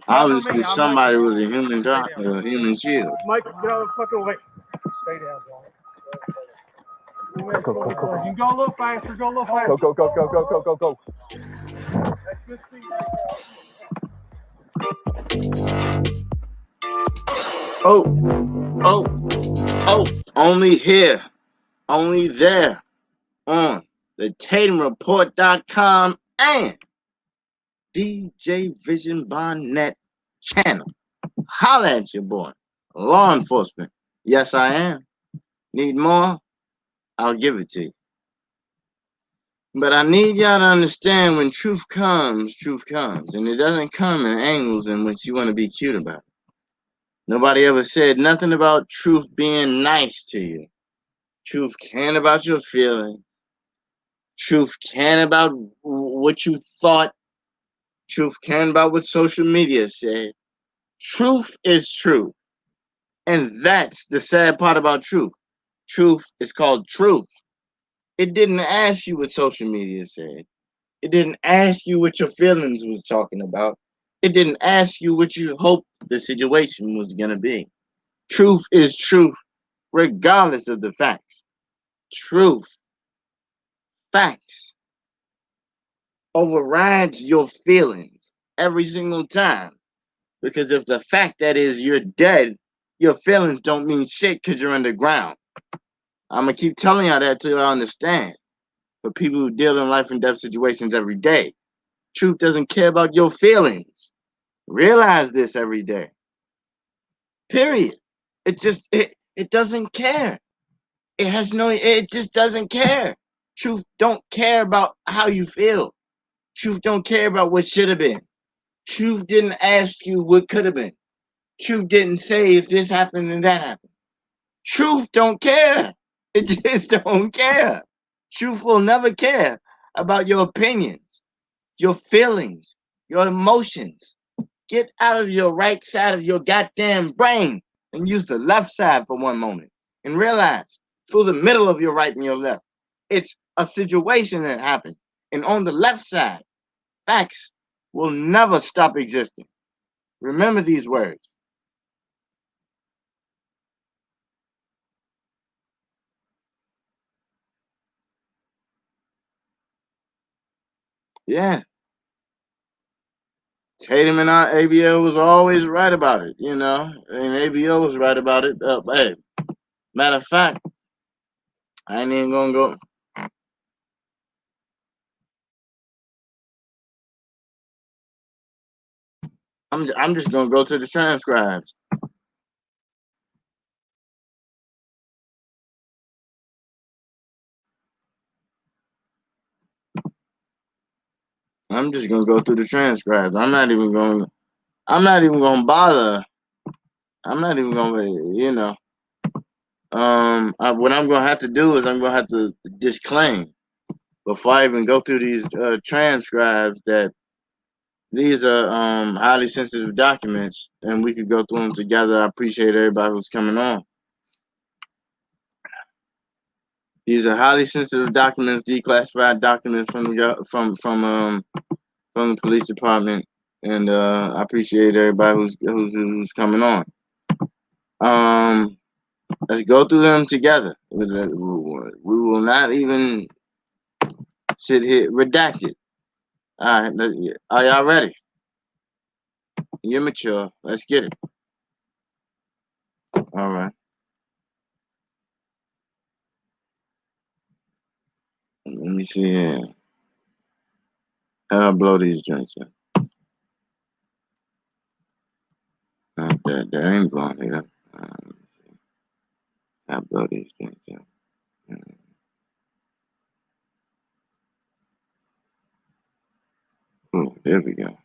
Obviously, somebody was a human shield. Mike, get out of the fucking way. Stay down, John. Go. You can go a little faster. Go. Go. Oh, only here, only there on the TatumReport.com and DJ Vision Bonnet channel. Holla at your boy. Law enforcement. Yes, I am. Need more? I'll give it to you. But I need y'all to understand when truth comes, and it doesn't come in angles in which you want to be cute about it. Nobody ever said nothing about truth being nice to you. Truth caring about your feelings. Truth caring about what you thought. Truth caring about what social media said. Truth is truth. And that's the sad part about truth. Truth is called truth. It didn't ask you what social media said. It didn't ask you what your feelings was talking about. It didn't ask you what you hoped the situation was going to be. Truth is truth, regardless of the facts. Truth, facts, overrides your feelings every single time. Because if the fact that is you're dead, your feelings don't mean shit because you're underground. I'm going to keep telling y'all that till y'all understand. For people who deal in life and death situations every day, truth doesn't care about your feelings. Realize this every day. Period. It doesn't care. It just doesn't care. Truth don't care about how you feel. Truth don't care about what should have been. Truth didn't ask you what could have been. Truth didn't say if this happened and that happened. Truth don't care. It just don't care. Truth will never care about your opinions, your feelings, your emotions. Get out of your right side of your goddamn brain and use the left side for one moment. And realize through the middle of your right and your left, it's a situation that happened. And on the left side, facts will never stop existing. Remember these words. Yeah. Tatum and ABO was always right about it, and ABO was right about it. Hey, matter of fact, I ain't even gonna go. I'm just gonna go to the transcribes. I'm just gonna go through the transcribes. I'm not even gonna bother. I'm not even gonna, what I'm gonna have to do is I'm gonna have to disclaim before I even go through these transcribes that these are highly sensitive documents, and we could go through them together. I appreciate everybody who's coming on. These are highly sensitive documents, declassified documents from the police department, and I appreciate everybody who's coming on. Let's go through them together. We will not even sit here redacted. All right, are y'all ready? You're mature. Let's get it. All right. Let me see here. How I blow these joints up? That ain't blowing it up. Let me see. How I blow these joints up? Oh, there we go.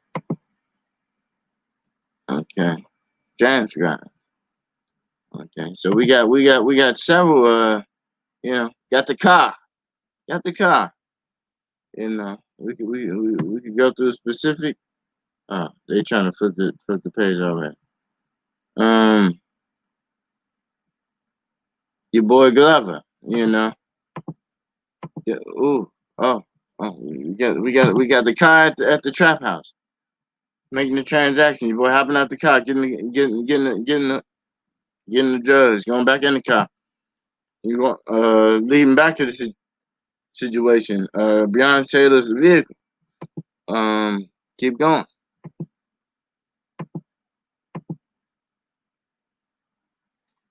Okay. Transcribe. Okay. So we got several. Got the car. And we could go through a specific. They trying to flip the page already. Your boy Glover, Yeah, ooh, we got the car at the trap house, making the transaction. Your boy hopping out the car, getting the drugs, going back in the car. You go leading back to the situation. Breonna Taylor's vehicle. Keep going.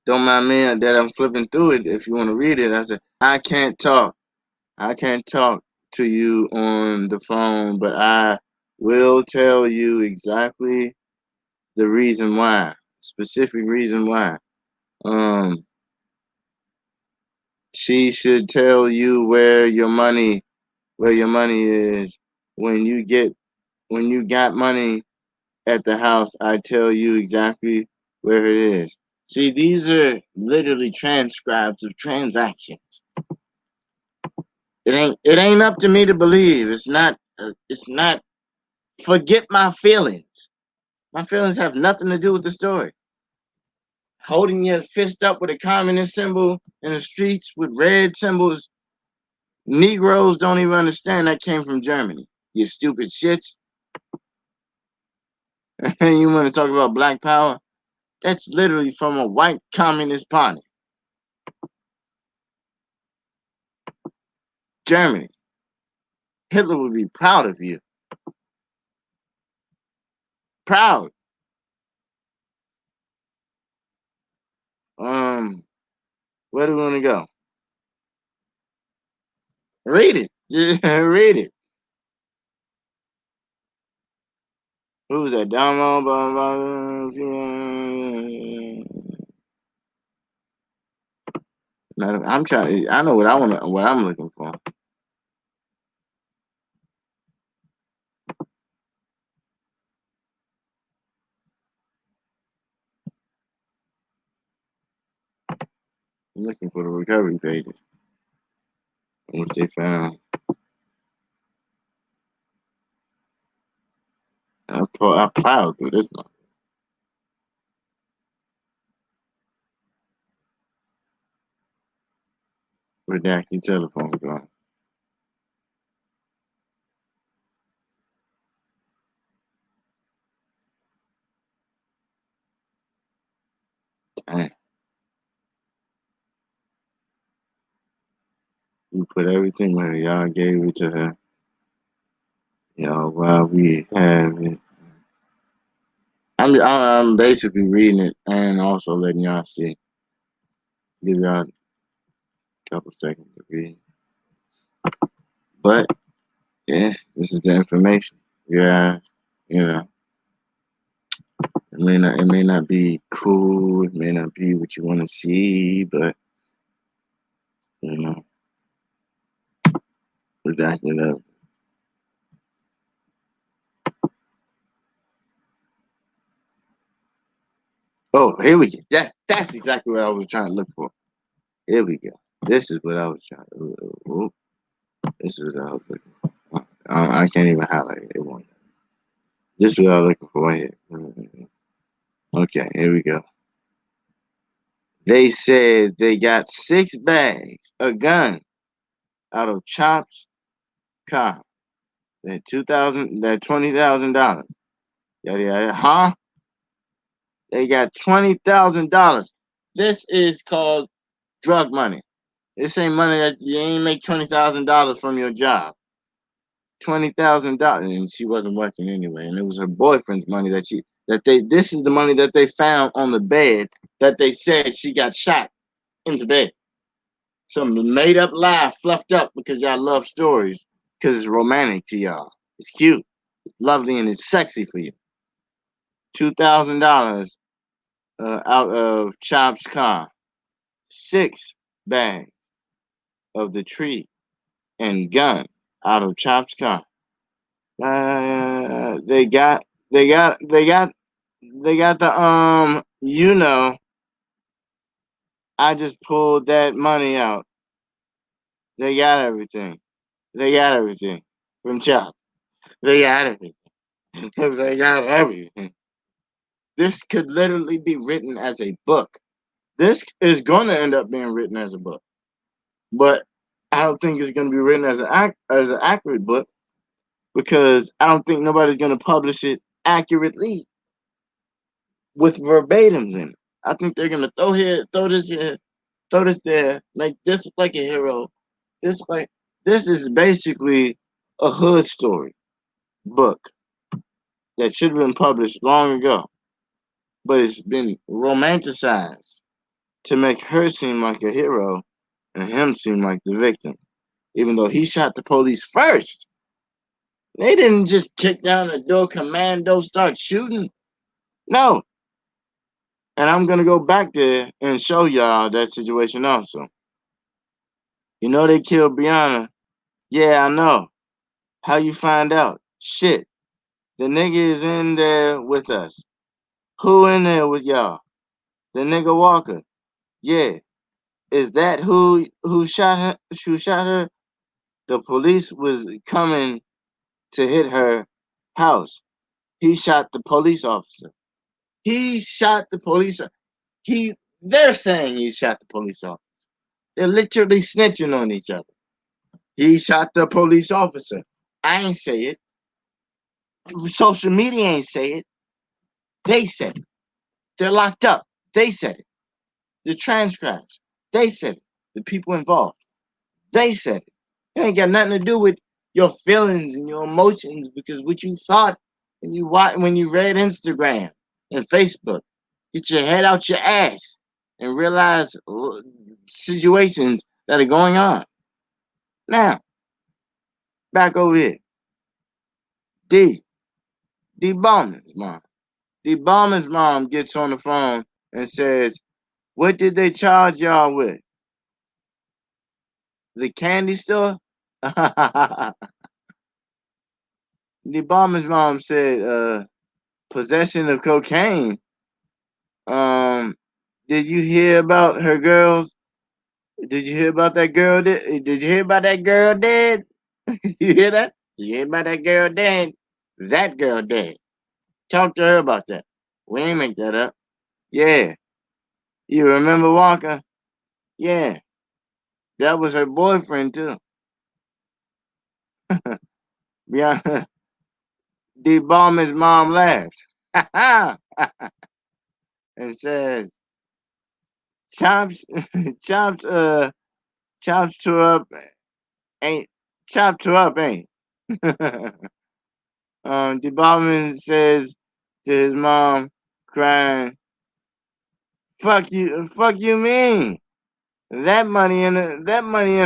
Don't mind me that I'm flipping through it. If you want to read it, I said I can't talk to you on the phone, but I will tell you exactly the reason why, specific reason why. She should tell you where your money is when you got money at the house. I tell you exactly where it is. See, these are literally transcribes of transactions. It ain't up to me to believe. It's not. Forget my feelings. My feelings have nothing to do with the story. Holding your fist up with a communist symbol in the streets with red symbols. Negroes don't even understand that came from Germany. You stupid shits. You want to talk about black power? That's literally from a white communist party. Germany. Hitler would be proud of you. Proud. Where do we want to go? Read it. Read it. Who's that? Domo? I'm trying. I know what I want. What I'm looking for. I'm looking for the recovery pages, which they found. I plowed through this one. Redacted telephone call. Dang. You put everything where y'all gave it to her. Y'all, while we have it. I'm basically reading it and also letting y'all see. Give y'all a couple seconds to read. But yeah, this is the information. Yeah, it may not be cool, it may not be what you want to see, but redacted up. Oh, here we go. That's exactly what I was trying to look for. Here we go. This is what I was trying to. This is what I was looking for. I can't even highlight it. It won't. This is what I was looking for right here. Okay, here we go. They said they got 6 bags, a gun, out of Chop's car. That $20,000. Yada yada. Huh? They got $20,000. This is called drug money. This ain't money that you ain't make $20,000 from your job. $20,000, and she wasn't working anyway, and it was her boyfriend's money that This is the money that they found on the bed that they said she got shot in the bed. Some made up lie fluffed up because y'all love stories because it's romantic to y'all. It's cute, it's lovely, and it's sexy for you. $2,000 out of Chop's car, 6 bags of the tree and gun out of Chop's car. They got the I just pulled that money out. They got everything. They got everything from Chop. They got everything. They got everything. This could literally be written as a book. This is going to end up being written as a book, but I don't think it's going to be written as an accurate book because I don't think nobody's going to publish it accurately with verbatims in it. I think they're going to throw this here, throw this there, make this look like a hero. This is basically a hood story book that should have been published long ago, but it's been romanticized to make her seem like a hero and him seem like the victim, even though he shot the police first. They didn't just kick down the door, commando, start shooting. No. And I'm going to go back there and show y'all that situation also. You know they killed Breonna? Yeah, I know. How you find out? Shit. The nigga is in there with us. Who in there with y'all? The nigga Walker. Yeah. Is that who shot her? Who shot her? The police was coming to hit her house. He shot the police officer. He shot the police. They're saying he shot the police officer. They're literally snitching on each other. He shot the police officer. I ain't say it. Social media ain't say it. They said it. They're locked up. They said it. The transcribes. They said it. The people involved. They said it. It ain't got nothing to do with your feelings and your emotions because what you thought when you read Instagram and Facebook. Get your head out your ass and realize situations that are going on. Now, back over here. D Ballman's mom. D Ballman's mom gets on the phone and says, what did they charge y'all with? The candy store? D Ballman's mom said, possession of cocaine. Did you hear about her girls? Did you hear about that girl? Did you hear about that girl dead? You hear that? You hear about that girl dead? That girl dead. Talk to her about that. We ain't make that up. Yeah. You remember Walker? Yeah. That was her boyfriend too. Yeah. D Ballman's mom laughs. And says, Chops tore up ain't D Ballman says to his mom, crying, fuck you mean? That money in her name. That money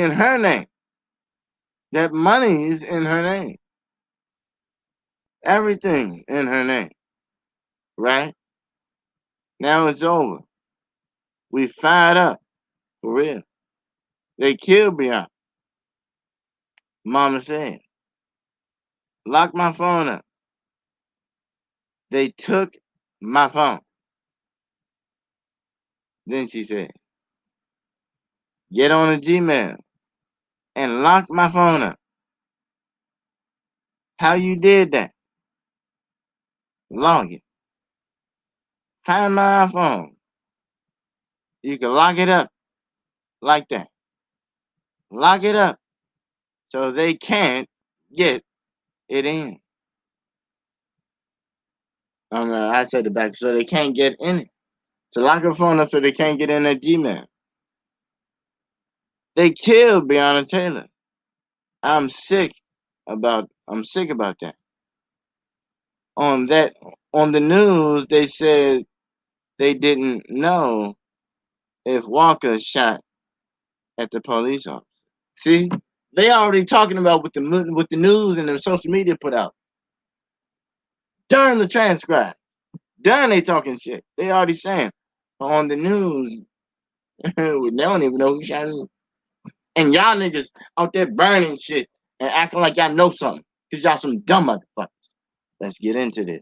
in her name. That money is in her name. Everything in her name. Right? Now it's over. We fired up. For real. They killed Breonna. Mama said, lock my phone up. They took my phone. Then she said, get on a Gmail and lock my phone up. How you did that? Log it. Find my iPhone. You can lock it up like that. Lock it up so they can't get it in. I said it back, so they can't get in it. To lock her phone up so they can't get in that Gmail. They killed Breonna Taylor. I'm sick about that. on the news, they said they didn't know if Walker shot at the police officer. See, they already talking about what the news and the social media put out. During the transcribe, during they talking shit. They already saying on the news. They don't even know who shot who. And y'all niggas out there burning shit and acting like y'all know something. Because y'all some dumb motherfuckers. Let's get into this.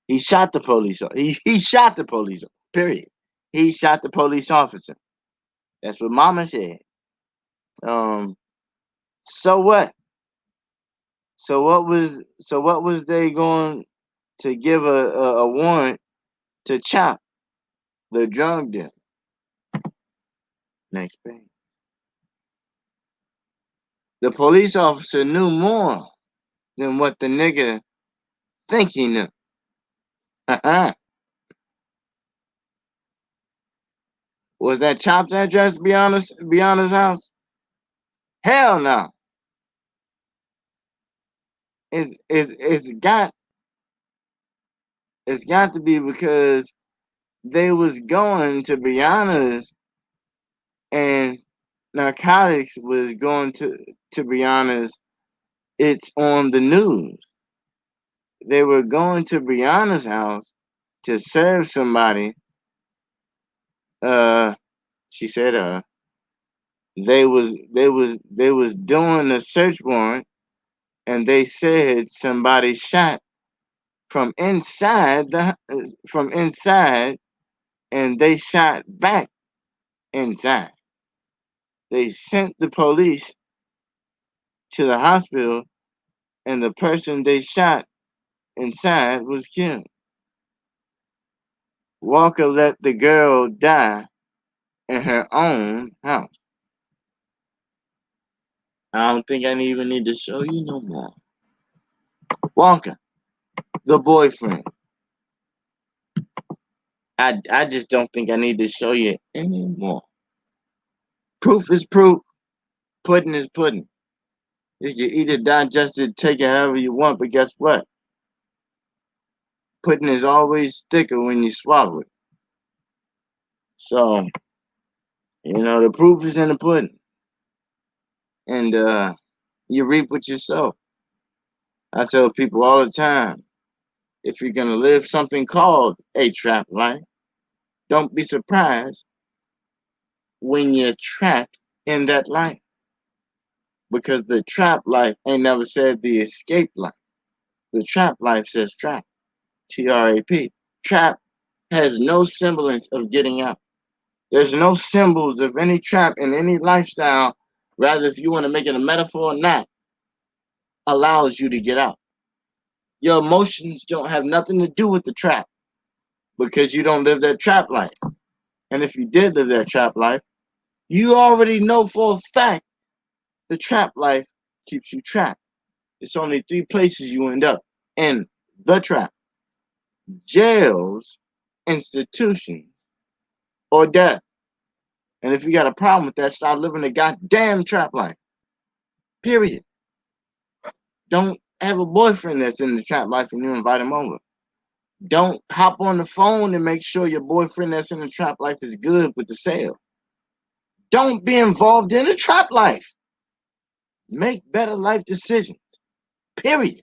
He shot the police. He shot the police. Period. He shot the police officer. That's what Mama said. So what? So what was they going to give a warrant to chop the drug dealer? Next page. The police officer knew more than what the nigga think he knew. Was that chopped address beyond his house? Hell no. It's got to be because they was going to Brianna's and narcotics was going to Brianna's. It's on the news. They were going to Brianna's house to serve somebody. She said they was doing a search warrant and they said somebody shot from inside and they shot back inside. They sent the police to the hospital and the person they shot inside was killed. Walker let the girl die in her own house. I don't think I even need to show you no more. Walker, the boyfriend. I just don't think I need to show you anymore. Proof is proof. Pudding is pudding. You can eat it, digest it, take it however you want, but guess what? Pudding is always thicker when you swallow it. So, the proof is in the pudding. And you reap what you sow. I tell people all the time, if you're going to live something called a trap life, don't be surprised when you're trapped in that life. Because the trap life ain't never said the escape life. The trap life says trap. T-R-A-P. Trap has no semblance of getting out. There's no symbols of any trap in any lifestyle. Rather, if you want to make it a metaphor or not, allows you to get out. Your emotions don't have nothing to do with the trap because you don't live that trap life. And if you did live that trap life, you already know for a fact the trap life keeps you trapped. It's only 3 places you end up in the trap: jails, institutions, or death. And if you got a problem with that, stop living the goddamn trap life. Period. Don't have a boyfriend that's in the trap life and you invite him over. Don't hop on the phone and make sure your boyfriend that's in the trap life is good with the sale. Don't be involved in the trap life. Make better life decisions. Period.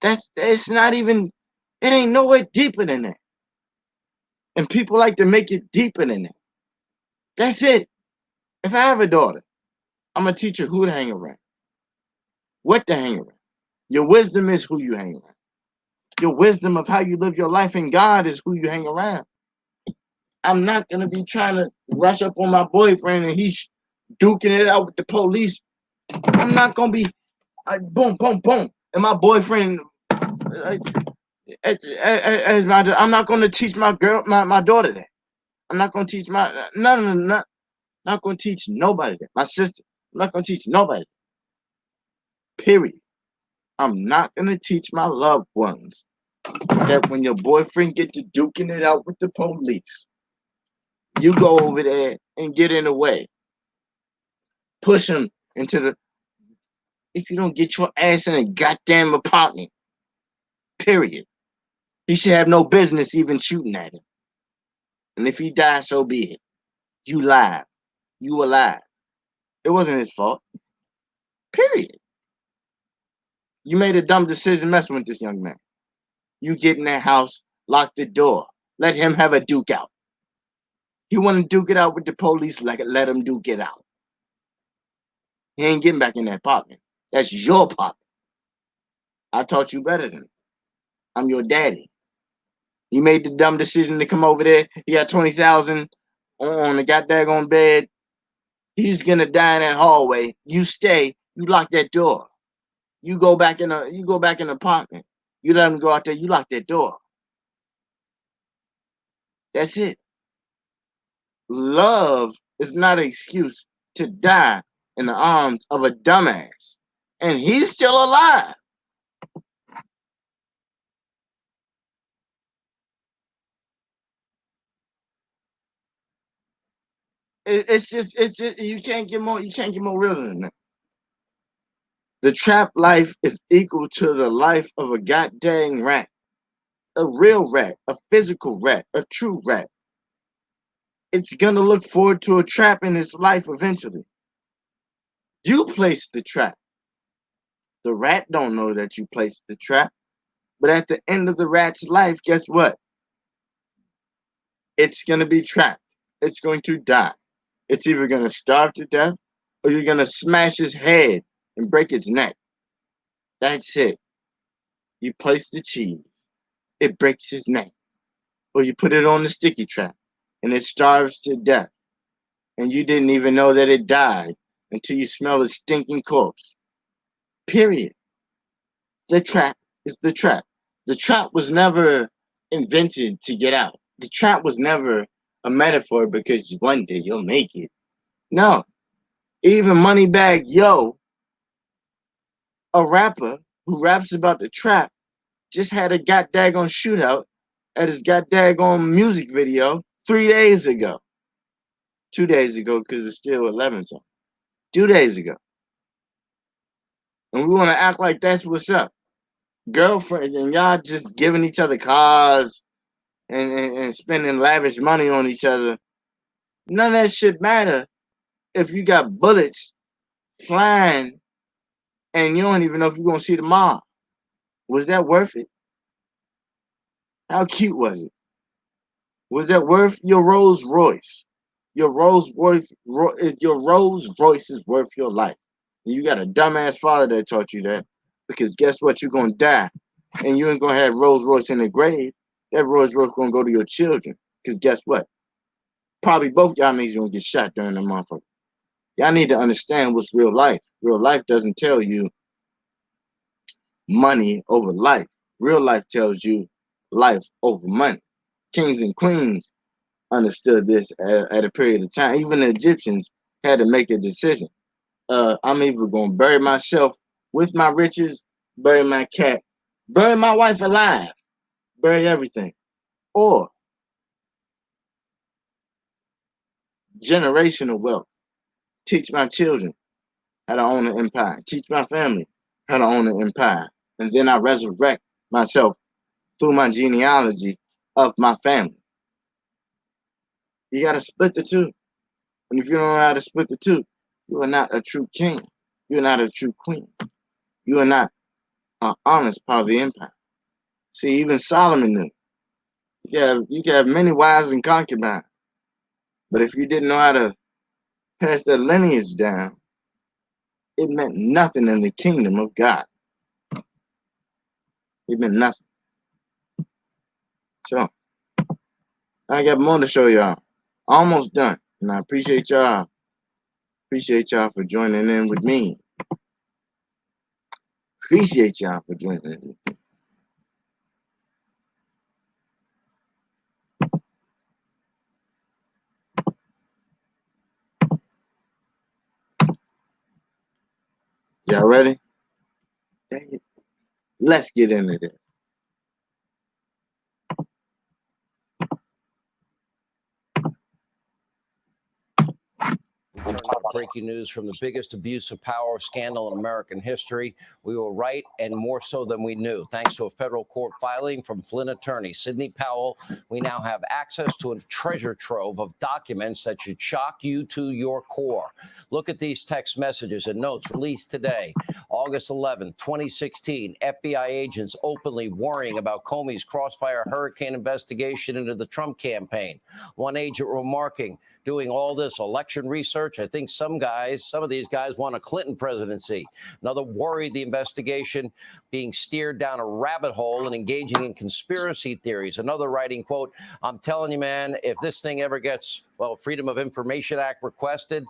It's not even, it ain't nowhere deeper than that. And people like to make it deeper than that. That's it. If I have a daughter, I'm going to teach her who to hang around, what to hang around. Your wisdom is who you hang around. Your wisdom of how you live your life in God is who you hang around. I'm not going to be trying to rush up on my boyfriend and he's duking it out with the police. I'm not going to be boom, boom, boom. And my boyfriend, I'm not going to teach my daughter that. I'm not going to teach not going to teach nobody that. My sister, I'm not going to teach nobody that. Period. I'm not going to teach my loved ones that when your boyfriend get to duking it out with the police, you go over there and get in the way. Push him into if you don't get your ass in a goddamn apartment. Period. He should have no business even shooting at him. And if he dies, so be it. You live. You alive. It wasn't his fault. Period. You made a dumb decision messing with this young man. You get in that house, lock the door. Let him have a duke out. You want to duke it out with the police, let him duke it out. He ain't getting back in that apartment. That's your apartment. I taught you better than I'm your daddy. You made the dumb decision to come over there. He got 20,000 on the goddamn bed. He's gonna die in that hallway. You stay. You lock that door. You go back in the apartment. You let him go out there. You lock that door. That's it. Love is not an excuse to die in the arms of a dumbass, and he's still alive. It's just you can't get more real than that. The trap life is equal to the life of a goddamn rat. A real rat, a physical rat, a true rat. It's gonna look forward to a trap in its life eventually. You placed the trap. The rat don't know that you placed the trap. But at the end of the rat's life, guess what? It's gonna be trapped. It's going to die. It's either gonna starve to death or you're gonna smash his head and break its neck. That's it. You place the cheese. It breaks his neck. Or you put it on the sticky trap and it starves to death. And you didn't even know that it died until you smell its stinking corpse. Period. The trap is the trap. The trap was never invented to get out. The trap was never a metaphor because one day you'll make it. No. Even Moneybagg Yo, a rapper who raps about the trap, just had a goddamn shootout at his goddamn music video 3 days ago. 2 days ago, because it's still 11 time. 2 days ago. And we want to act like that's what's up. Girlfriend, and y'all just giving each other cars and spending lavish money on each other. None of that shit matter if you got bullets flying and you don't even know if you're going to see the mom. Was that worth it? How cute was it? Was that worth your Rolls Royce? Your Rolls Royce is worth your life. And you got a dumbass father that taught you that. Because guess what? You're going to die. And you ain't going to have Rolls Royce in the grave. That Rolls Royce going to go to your children. Because guess what? Probably both y'all niggas going to get shot during the motherfucker. Y'all need to understand what's real life. Real life doesn't tell you money over life. Real life tells you life over money. Kings and queens understood this at a period of time. Even the Egyptians had to make a decision. I'm either going to bury myself with my riches, bury my cat, bury my wife alive, bury everything, or generational wealth. Teach my children how to own an empire. Teach my family how to own an empire. And then I resurrect myself through my genealogy of my family. You got to split the two. And if you don't know how to split the two, you are not a true king. You're not a true queen. You are not an honest part of the empire. See, even Solomon knew. You can have many wives and concubines. But if you didn't know how to pass that lineage down, it meant nothing in the kingdom of God. It meant nothing. So, I got more to show y'all. Almost done. And I appreciate y'all. Appreciate y'all for joining in with me. Appreciate y'all for joining in with me. Y'all ready? Let's get into this. breaking news from the biggest abuse of power scandal in American history. We were right, and more so than we knew. Thanks to a federal court filing from Flynn attorney Sidney Powell, we now have access to a treasure trove of documents that should shock you to your core. Look at these text messages and notes released today. August 11, 2016, FBI agents openly worrying about Comey's Crossfire hurricane investigation into the Trump campaign. One agent remarking, doing all this election research, I think some of these guys want a Clinton presidency. Another worried the investigation being steered down a rabbit hole and engaging in conspiracy theories. Another writing, quote, I'm telling you, man, if this thing ever gets, well, Freedom of Information Act requested,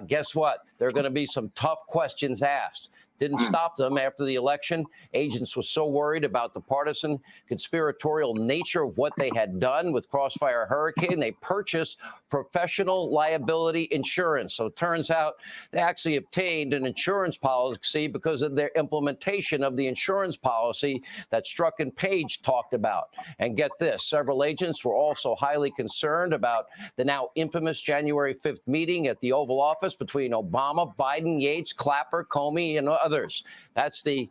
guess what? There are going to be some tough questions asked. Didn't stop them after the election. Agents were so worried about the partisan conspiratorial nature of what they had done with Crossfire Hurricane, they purchased professional liability insurance. So it turns out they actually obtained an insurance policy because of their implementation of the insurance policy that Strzok and Page talked about. And get this, several agents were also highly concerned about the now infamous January 5th meeting at the Oval Office between Obama, Biden, Yates, Clapper, Comey, and others. That's the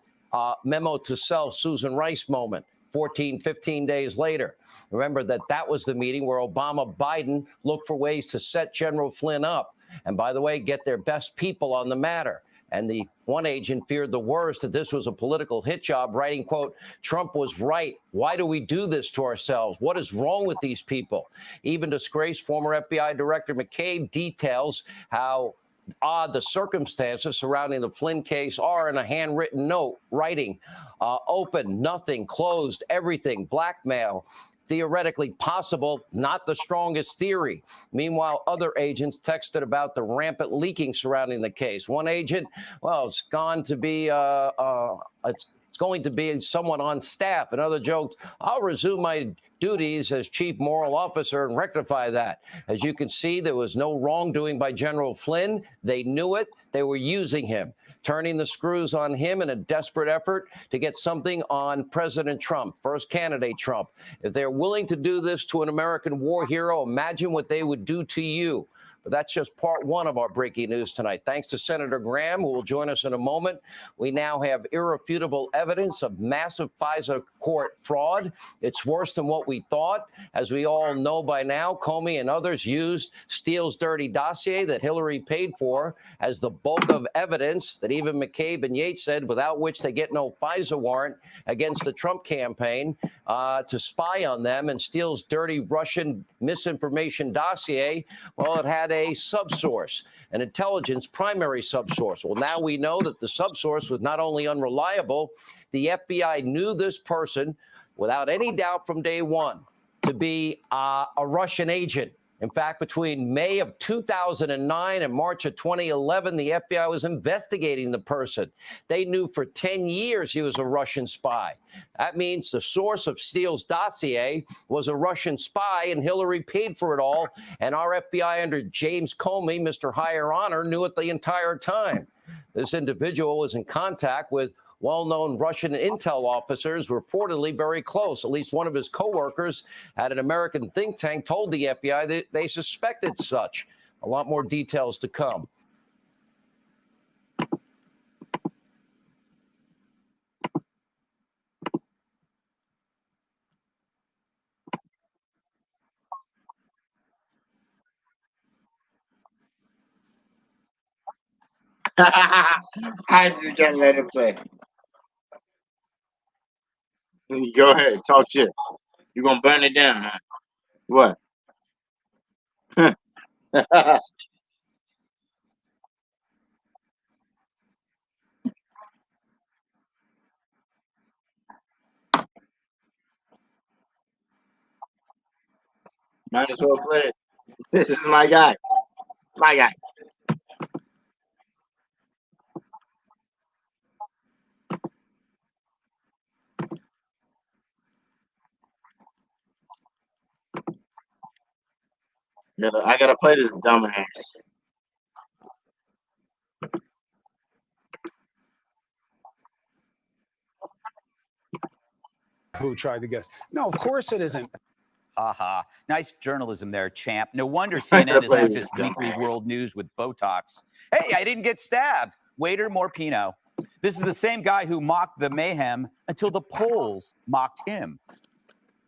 memo to self, Susan Rice moment. 15 days later. Remember that was the meeting where Obama, Biden looked for ways to set General Flynn up. And by the way, get their best people on the matter. And the one agent feared the worst, that this was a political hit job, writing, quote, Trump was right. Why do we do this to ourselves? What is wrong with these people? Even disgraced former FBI Director McCabe details how odd the circumstances surrounding the Flynn case are in a handwritten note, writing, open, nothing, closed, everything, blackmail, theoretically possible, not the strongest theory. Meanwhile, other agents texted about the rampant leaking surrounding the case. One agent, well, it's going to be someone on staff. Another joked, I'll resume my duties as chief moral officer and rectify that. As you can see, there was no wrongdoing by General Flynn. They knew it. They were using him, turning the screws on him in a desperate effort to get something on President Trump, first candidate Trump. If they're willing to do this to an American war hero, imagine what they would do to you. But that's just part one of our breaking news tonight. Thanks to Senator Graham, who will join us in a moment. We now have irrefutable evidence of massive FISA court fraud. It's worse than what we thought. As we all know by now, Comey and others used Steele's dirty dossier that Hillary paid for as the bulk of evidence that even McCabe and Yates said without which they get no FISA warrant against the Trump campaign to spy on them. And Steele's dirty Russian misinformation dossier, well, it had a subsource, an intelligence primary subsource. Well, now we know that the subsource was not only unreliable, the FBI knew this person without any doubt from day one to be a Russian agent. In fact, between May of 2009 and March of 2011, the FBI was investigating the person. They knew for 10 years he was a Russian spy. That means the source of Steele's dossier was a Russian spy, and Hillary paid for it all. And our FBI under James Comey, Mr. Higher Honor, knew it the entire time. This individual was in contact with well-known Russian intel officers, reportedly very close. At least one of his coworkers at an American think tank told the FBI that they suspected such. A lot more details to come. I just can't let it play. Go ahead, talk shit. You're gonna burn it down, huh? What? Might as well play it. This is my guy. My guy. I gotta play this dumbass. Who tried to guess? No, of course it isn't. Ha. Nice journalism there, champ. No wonder CNN is not just weekly world news with Botox. Hey, I didn't get stabbed. Waiter, more Pinot. This is the same guy who mocked the mayhem until the polls mocked him.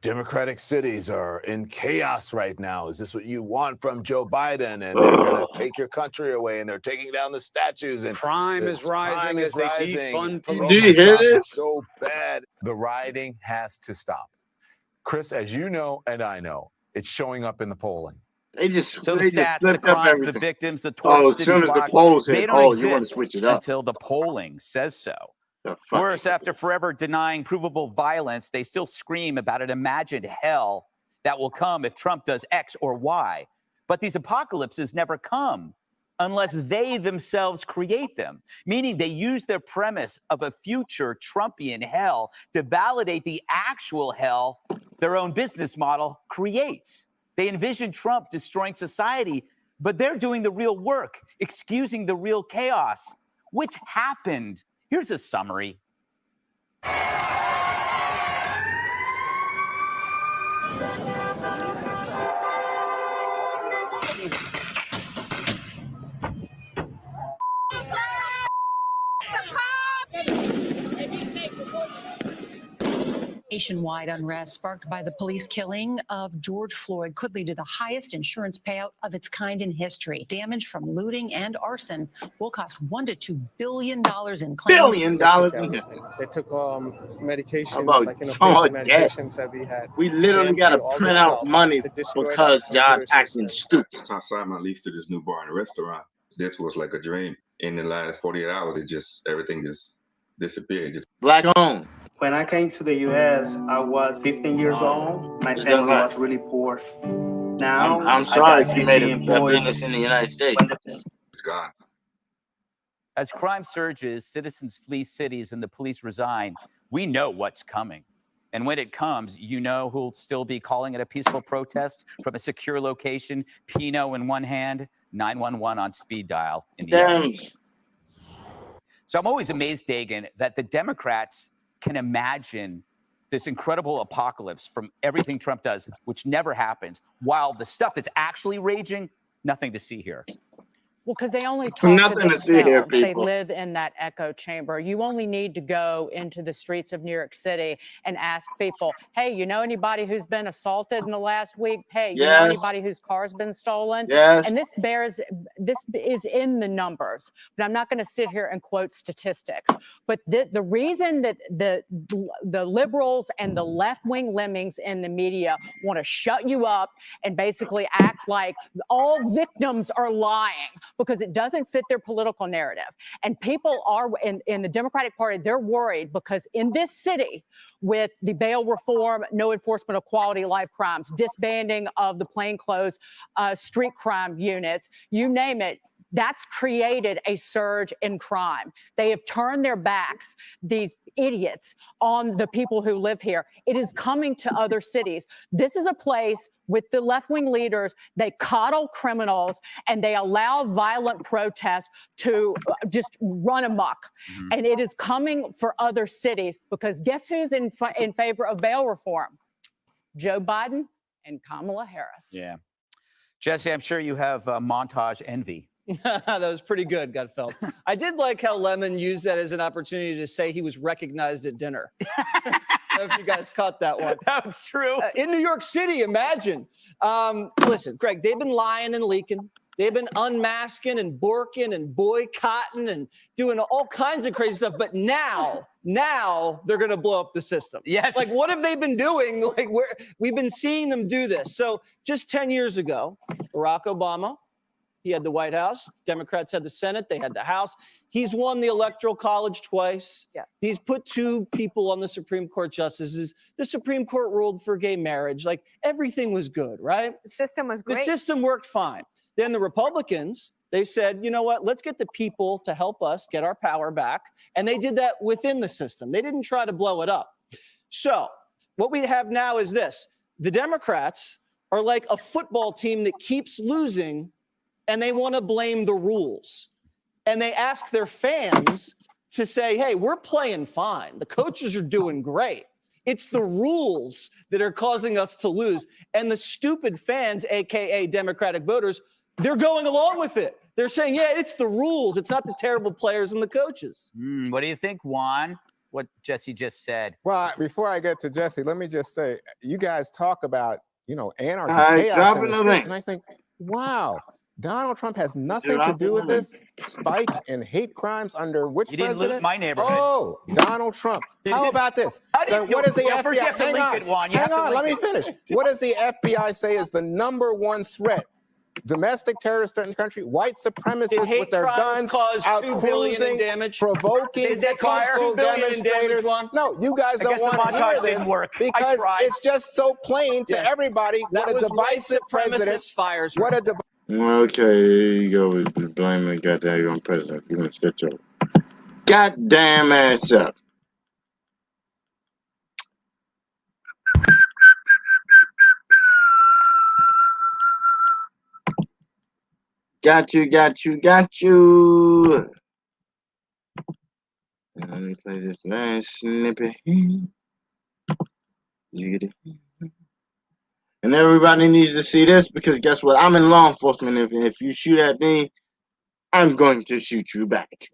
Democratic cities are in chaos right now. Is this what you want from Joe Biden? And they're going to take your country away, and they're taking down the statues. And crime is rising as they defund people. Do you hear this? It's so bad. The rioting has to stop. Chris, as you know and I know, it's showing up in the polling. They just so they the stats, just the crimes, the victims, the torch as soon as the polls hit, they don't you want to exist switch it up until the polling says so. Worse, after forever denying provable violence, they still scream about an imagined hell that will come if Trump does X or Y. But these apocalypses never come unless they themselves create them, meaning they use their premise of a future Trumpian hell to validate the actual hell their own business model creates. They envision Trump destroying society, but they're doing the real work, excusing the real chaos, which happened. Here's a summary. Nationwide unrest sparked by the police killing of George Floyd could lead to the highest insurance payout of its kind in history. Damage from looting and arson will cost $1 to $2 billion in claims. They took medications, about like medications that we had. We literally got to print out money because y'all acting stupid. Outside my lease to this new bar and restaurant. This was like a dream. In the last 48 hours, everything just disappeared. Black owned. When I came to the U.S., I was 15 years old. My family was really poor. Now, I'm sorry if you made a business in the United States. It's gone. As crime surges, citizens flee cities, and the police resign, we know what's coming. And when it comes, you know who'll still be calling it a peaceful protest from a secure location, Pinot in one hand, 911 on speed dial in the other. So I'm always amazed, Dagan, that the Democrats can imagine this incredible apocalypse from everything Trump does, which never happens, while the stuff that's actually raging, nothing to see here. Well, because they only talk to themselves. Here, they live in that echo chamber. You only need to go into the streets of New York City and ask people, hey, you know anybody who's been assaulted in the last week? Hey, you know anybody whose car's been stolen? Yes. And this is in the numbers, but I'm not going to sit here and quote statistics. But the reason that the liberals and the left-wing lemmings in the media want to shut you up and basically act like all victims are lying, because it doesn't fit their political narrative. And people are in the Democratic Party, they're worried because in this city, with the bail reform, no enforcement of quality of life crimes, disbanding of the plainclothes street crime units, you name it, that's created a surge in crime. They have turned their backs, these idiots, on the people who live here. It is coming to other cities. This is a place with the left-wing leaders. They coddle criminals and they allow violent protests to just run amok. Mm-hmm. And it is coming for other cities because guess who's in favor of bail reform? Joe Biden and Kamala Harris. Yeah. Jesse, I'm sure you have montage envy. That was pretty good, Gutfeld. I did like how Lemon used that as an opportunity to say he was recognized at dinner. I don't know if you guys caught that one. That's true. In New York City, imagine. Listen, Greg, they've been lying and leaking. They've been unmasking and borking and boycotting and doing all kinds of crazy stuff. But now they're going to blow up the system. Yes. Like, what have they been doing? Like, we've been seeing them do this. So just 10 years ago, Barack Obama, he had the White House. Democrats had the Senate. They had the House. He's won the Electoral College twice. Yeah. He's put 2 people on the Supreme Court justices. The Supreme Court ruled for gay marriage. Like, everything was good, right? The system was great. The system worked fine. Then the Republicans, they said, you know what? Let's get the people to help us get our power back. And they did that within the system. They didn't try to blow it up. So what we have now is this. The Democrats are like a football team that keeps losing, and they want to blame the rules. And they ask their fans to say, hey, we're playing fine. The coaches are doing great. It's the rules that are causing us to lose. And the stupid fans, AKA Democratic voters, they're going along with it. They're saying, yeah, it's the rules. It's not the terrible players and the coaches. What do you think, Juan? What Jesse just said. Well, before I get to Jesse, let me just say, you guys talk about, anarchy, chaos in the streets, and I think, wow, Donald Trump has nothing to do with this spike in hate crimes under which You didn't president? loot my neighborhood. Oh, Donald Trump. How about this? What does the FBI? First you have to Hang link on, it, Juan. You hang have to on. link Let me finish. What does the FBI say is the number one threat? Domestic terrorists in the country, white supremacists with their guns, out $2 billion in cruising, damage. provoking Did that cause peaceful $2 billion in damage, demonstrators. Juan? No, you guys I don't guess the want to hear montage this didn't work. I because tried. it's just so plain to everybody That what a was white divisive president. supremacist fires. What a Okay, here you go with blaming the goddamn president. You're gonna shut your goddamn ass up. Got you. And let me play this last snippet. You get it? And everybody needs to see this because guess what? I'm in law enforcement. If you shoot at me, I'm going to shoot you back.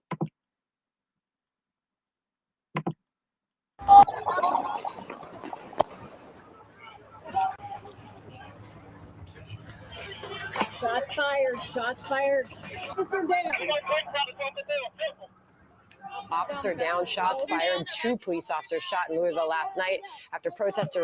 Shots fired. Shots fired. Officer down, shots fired. 2 police officers shot in Louisville last night after protests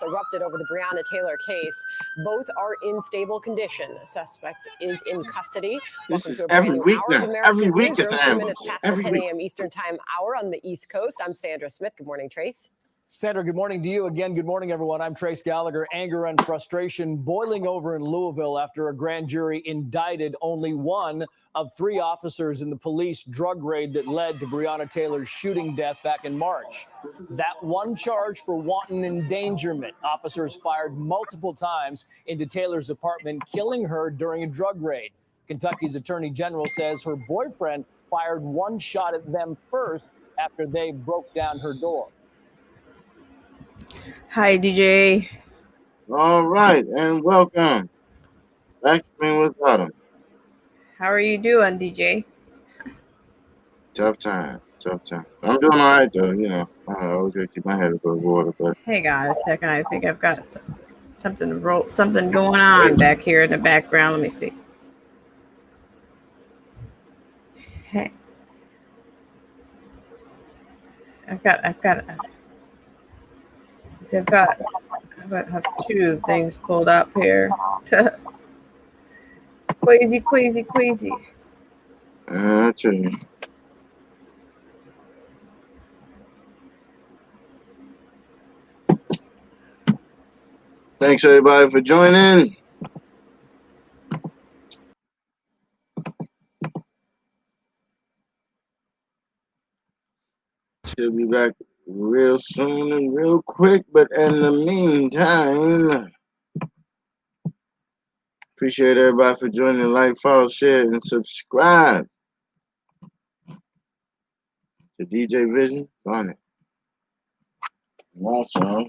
erupted over the Breonna Taylor case. Both are in stable condition. The suspect is in custody. This is every week now. Every week it's an 2 ambush. minutes past Every the 10 week. a.m. Eastern Time hour on the East Coast. I'm Sandra Smith. Good morning, Trace. Sandra, good morning to you. Again, good morning, everyone. I'm Trace Gallagher. Anger and frustration boiling over in Louisville after a grand jury indicted only one of 3 officers in the police drug raid that led to Breonna Taylor's shooting death back in March. That one charge for wanton endangerment. Officers fired multiple times into Taylor's apartment, killing her during a drug raid. Kentucky's Attorney General says her boyfriend fired one shot at them first after they broke down her door. Hi, DJ. All right, and welcome back to Spring with Autumn. How are you doing, DJ? Tough time. I'm doing all right though. I always gotta keep my head above water. But Hang on a second. I think I've got something going on back here in the background. Let me see. Hey, I've got 2 things pulled up here. Queasy. I tell you. Thanks everybody for joining. She'll be back real soon and real quick, but in the meantime, appreciate everybody for joining. Like, follow, share, and subscribe to DJ Vision Bonnet. And also,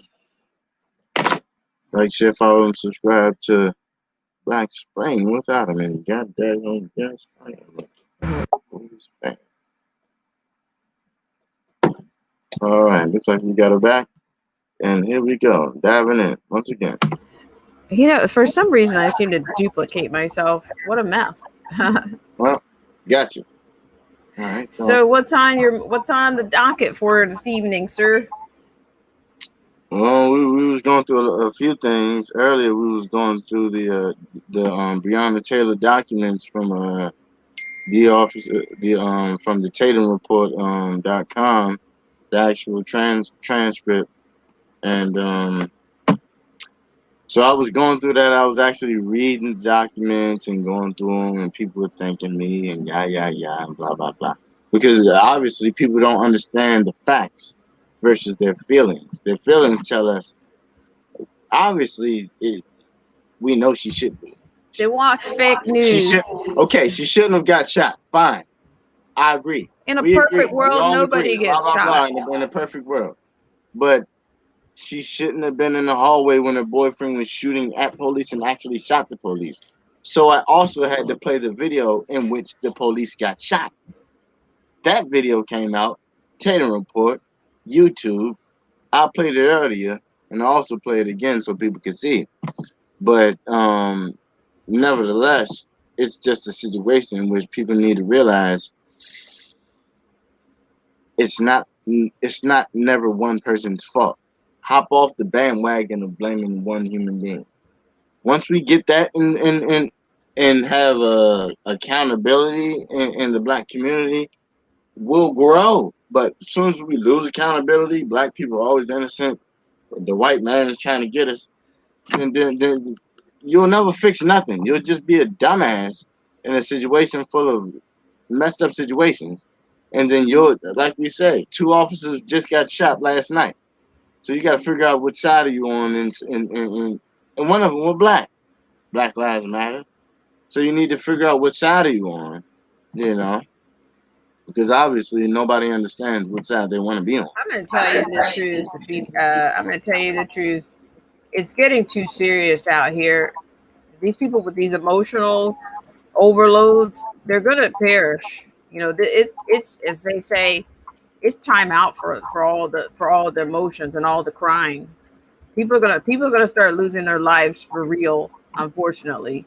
like, share, follow, and subscribe to Black Spring without him. And goddamn, yes, I am. All right, looks like we got her back. And here we go, diving in once again. For some reason, I seem to duplicate myself. What a mess. Well, gotcha. All right. So what's on the docket for this evening, sir? Well, we was going through a few things earlier. We was going through the Breonna Taylor documents from the office, from the Tatum Report .com, the actual transcript, and so I was going through that. I was actually reading the documents and going through them, and people were thanking me and and blah blah blah, because obviously people don't understand the facts versus their feelings. Their feelings tell us, obviously, we know she shouldn't be. They watch fake news. She shouldn't have got shot. Fine, I agree. In a perfect world, nobody gets shot. In a perfect world, but she shouldn't have been in the hallway when her boyfriend was shooting at police and actually shot the police. So I also had to play the video in which the police got shot. That video came out, Tatum Report, YouTube. I played it earlier, and I also play it again so people can see. But nevertheless, it's just a situation in which people need to realize it's not never one person's fault. Hop off the bandwagon of blaming one human being. Once we get that and have accountability in the Black community, we'll grow. But as soon as we lose accountability, Black people are always innocent. The white man is trying to get us. And then you'll never fix nothing. You'll just be a dumbass in a situation full of messed up situations. And then you'll, like we say, 2 officers just got shot last night. So you got to figure out which side are you on, and one of them were Black. Black Lives Matter. So you need to figure out which side are you on, you know, because obviously nobody understands what side they want to be on. I'm going to tell you the truth. I'm going to tell you the truth. It's getting too serious out here. These people with these emotional overloads, they're going to perish. You know, it's as they say, it's time out for all the emotions and all the crying. People are gonna start losing their lives for real, unfortunately,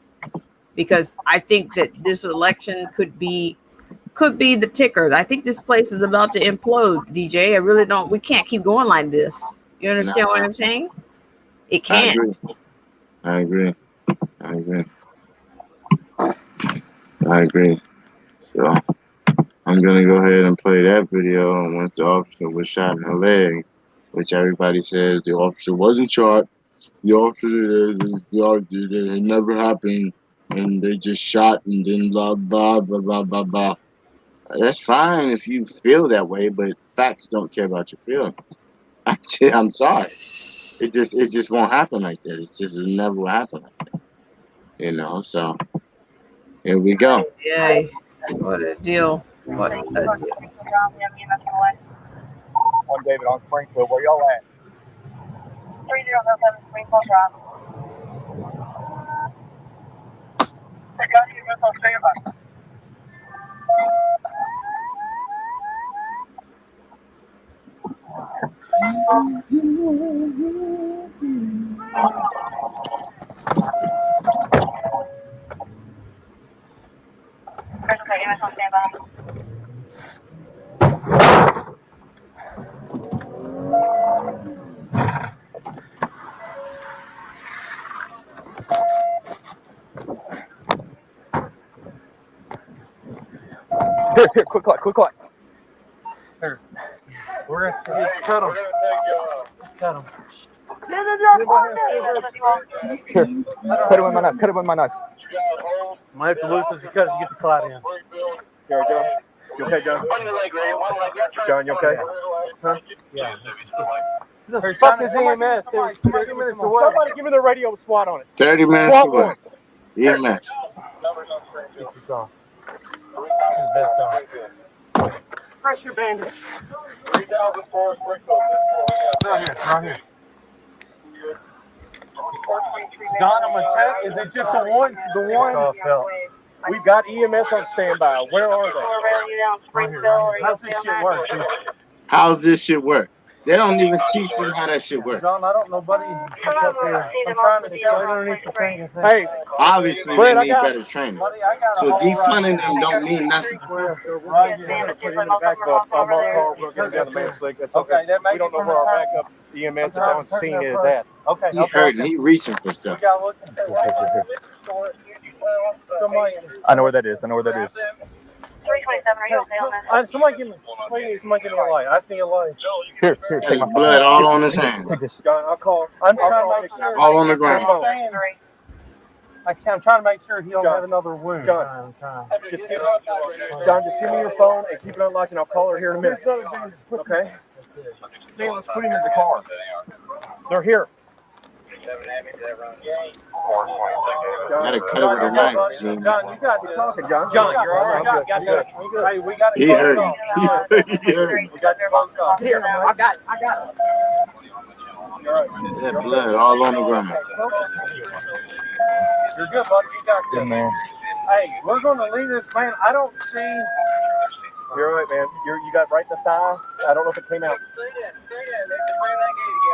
because I think that this election could be the ticker. I think this place is about to implode, DJ. I really don't. We can't keep going like this. You understand what I'm saying? It can't. I agree. So I'm gonna go ahead and play that video. And once the officer was shot in the leg, which everybody says the officer wasn't shot, the officer it never happened, and they just shot and then blah blah blah blah blah blah. That's fine if you feel that way, but facts don't care about your feelings. I'm sorry. It just won't happen like that. It never will happen like that. You know. So here we go. Yeah. What a deal. What a deal. On David on Springfield, where y'all at? 3007 Springfield Drive. Hey, got you just on standby. Okay, EMS on standby. Here, quick clock. Here. We're gonna just cut him. Just cut him. Here. Cut him with my knife. Might have to loosen if you cut it to get the clot in. Here, John. You okay, John? John, you okay? Huh? Yeah. The fuck is EMS? There's 30 minutes away. Somebody give me the radio with SWAT on it. 30 minutes SWAT away. EMS. Get this off. Get his vest on. Pressure bandage. Right here. John, I'm gonna check. Is it just the one? We've got EMS on standby. Where are they? How's this shit work? They don't even teach them how that shit works. John, I don't know, buddy. It's up here. I'm trying to slide underneath the thing. Hey, obviously they need better training. So defunding them don't mean nothing. Right, you're gonna put him in the backup. I'm on call. We're gonna get the man slick. That's okay. We don't know where our backup EMS that's on scene is at. Okay. He hurting. He reaching for stuff. I know where that is. 327, are you okay on that? Somebody give me a light. I just need a light. Here, There's blood all on his hands. John, I'll call. I'm trying to make sure. All on the ground. I'm trying to make sure he don't have another wound. John, just give me your phone and keep it unlocked, and I'll call her here in a minute. Okay? Man, let's put him in the car. They're here. Gotta cut it with a knife, Gene. John, you got to talking, John. John, you're all right. Got good. Hey, we got it. He hurt. He hurt. We got you closed off. Here, I got it. That blood all on the ground. You're good, buddy. You got this. Good, man. Hey, we're going to leave this, man. I don't see. You're right, man. You got right in the thigh. I don't know if it came out.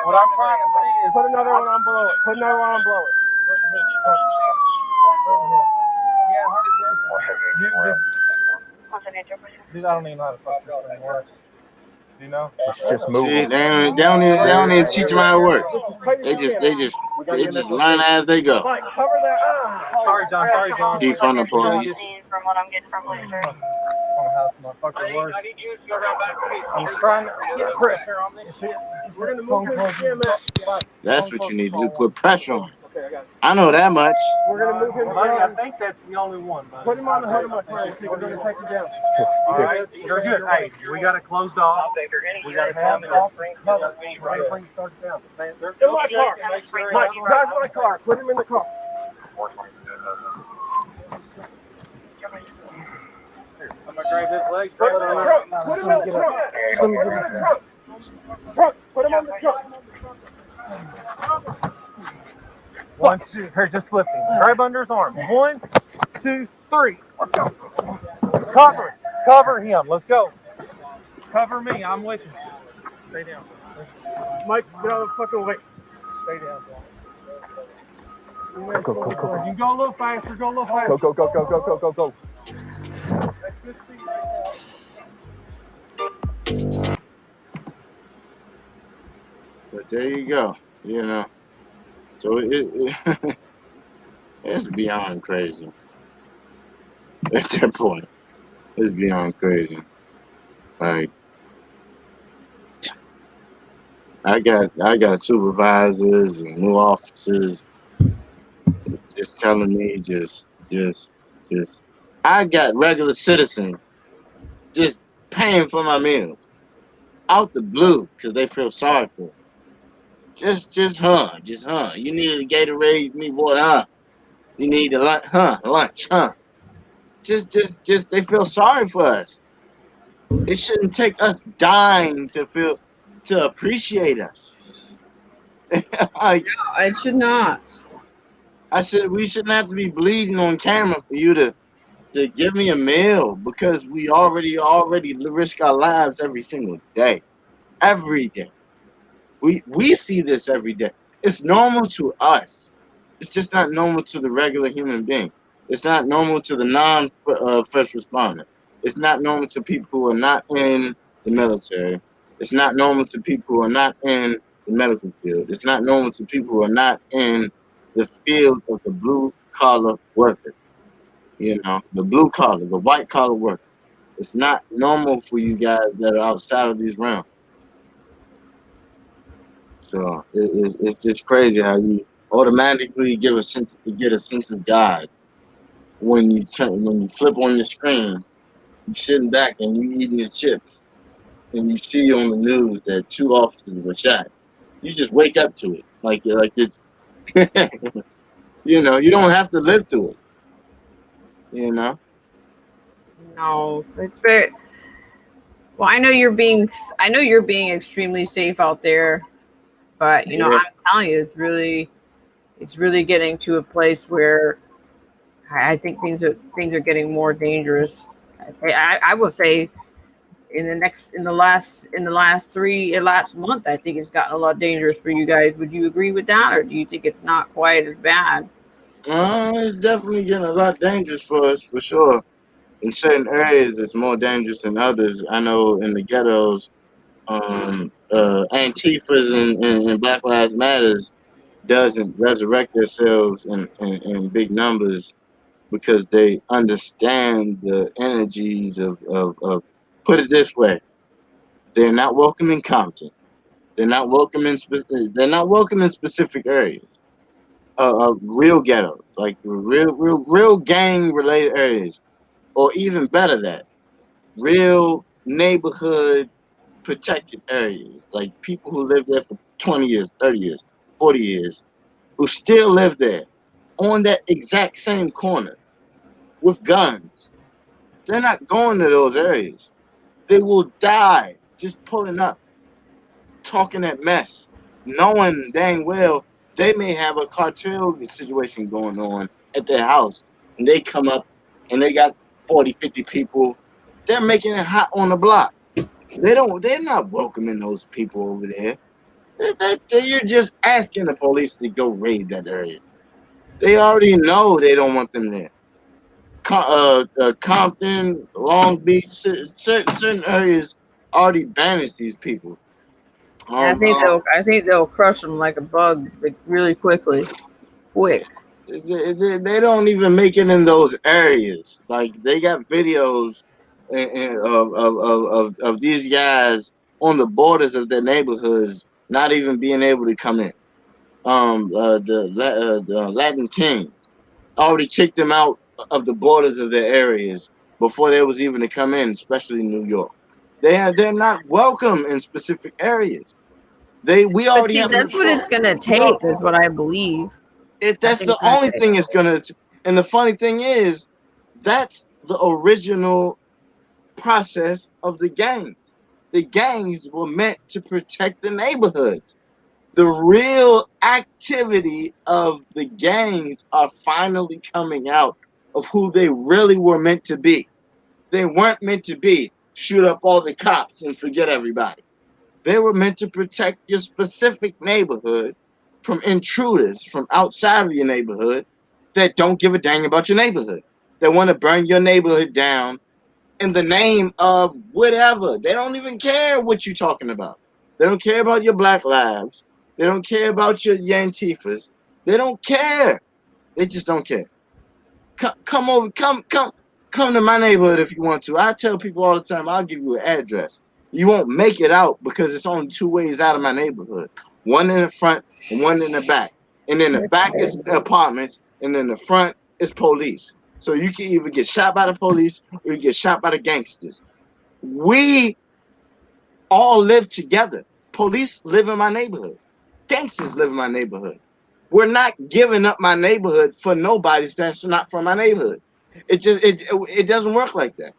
What I'm trying to see is. Put another one on below it. Put another one on below it. Dude, I don't even know how to fuck this thing works. You know? It's just moving. See, they don't even teach them how it works. They just learn as they go. Mike, cover that. Sorry, John. Defund the police. From what I'm getting from police, sir. I'm trying to get pressure on this shit. We're going to move him to CMS. That's what you need to do. Put pressure on. I know that much. We're going to move him. I think that's the only one. Put him on the hood of my car. We're going to take him down. All right. You're good. Hey, we got it closed off. We got it down. Bring the sergeant down. Man, they're in my car. Mike, drive my car. Put him in the car. I'm going to grab his legs. Put him in the trunk. Put him in the trunk. Put him in the trunk. One, two. Here, just lift him. Grab under his arm. 1, 2, 3. Let's go. Cover him. Let's go. Cover me. I'm with you. Stay down. Mike, get out of the fucking way. Stay down. Go. You can go a little faster. Go. But there you go. You know. So it's beyond crazy. At that point, it's beyond crazy. Like I got supervisors and new officers just telling me just. I got regular citizens just paying for my meals out the blue because they feel sorry for me. Just, huh? You need a Gatorade, me water, huh? You need a lunch, huh? Just, they feel sorry for us. It shouldn't take us dying to appreciate us. No, it should not. We shouldn't have to be bleeding on camera for you to give me a meal because we already risk our lives every single day. Every day. We see this every day. It's normal to us. It's just not normal to the regular human being. It's not normal to the non-first responder. It's not normal to people who are not in the military. It's not normal to people who are not in the medical field. It's not normal to people who are not in the field of the blue-collar worker. You know, the blue-collar, the white-collar worker. It's not normal for you guys that are outside of these realms. So it's just crazy how you automatically get a sense of God when you flip on your screen, you sitting back and you eating your chips, and you see on the news that 2 officers were shot. You just wake up to it like it's you know, you don't have to live through it. You know. No, it's very. Well, I know you're being extremely safe out there. But you know, I'm telling you, it's really getting to a place where I think things are getting more dangerous. I will say, in the last month, I think it's gotten a lot dangerous for you guys. Would you agree with that, or do you think it's not quite as bad? It's definitely getting a lot dangerous for us, for sure. In certain areas, it's more dangerous than others. I know in the ghettos. Antifas and Black Lives Matters doesn't resurrect themselves in big numbers because they understand the energies of put it this way, they're not welcome in Compton. They're not welcome in specific areas. Real ghettos, like real gang related areas, or even better that, real neighborhood protected areas, like people who live there for 20 years, 30 years, 40 years, who still live there on that exact same corner with guns. They're not going to those areas. They will die just pulling up, talking that mess, knowing dang well they may have a cartel situation going on at their house. And they come up and they got 40, 50 people. They're making it hot on the block. They're not welcoming those people over there. You're just asking the police to go raid that area. They already know they don't want them there. Compton, Long Beach, certain areas already banished these people. I think they'll crush them like a bug, like really quick. They don't even make it in those areas. Like they got videos of these guys on the borders of their neighborhoods not even being able to come in. The Latin Kings already kicked them out of the borders of their areas before they was even to come in, especially in New York. They're not welcome in specific areas. That's what it's gonna take, is what I believe. That's the only thing it's gonna. And the funny thing is, that's the original process of the gangs. The gangs were meant to protect the neighborhoods. The real activity of the gangs are finally coming out of who they really were meant to be. They weren't meant to be shoot up all the cops and forget everybody. They were meant to protect your specific neighborhood from intruders from outside of your neighborhood that don't give a dang about your neighborhood. They want to burn your neighborhood down in the name of whatever. They don't even care what you're talking about. They don't care about your Black lives. They don't care about your Antifas. They don't care. They just don't care. Come to my neighborhood if you want to. I tell people all the time, I'll give you an address. You won't make it out because it's only two ways out of my neighborhood. One in the front and one in the back. And then the back is apartments, and then the front is police. So you can either get shot by the police or you get shot by the gangsters. We all live together. Police live in my neighborhood. Gangsters live in my neighborhood. We're not giving up my neighborhood for nobody that's not from my neighborhood. It doesn't work like that.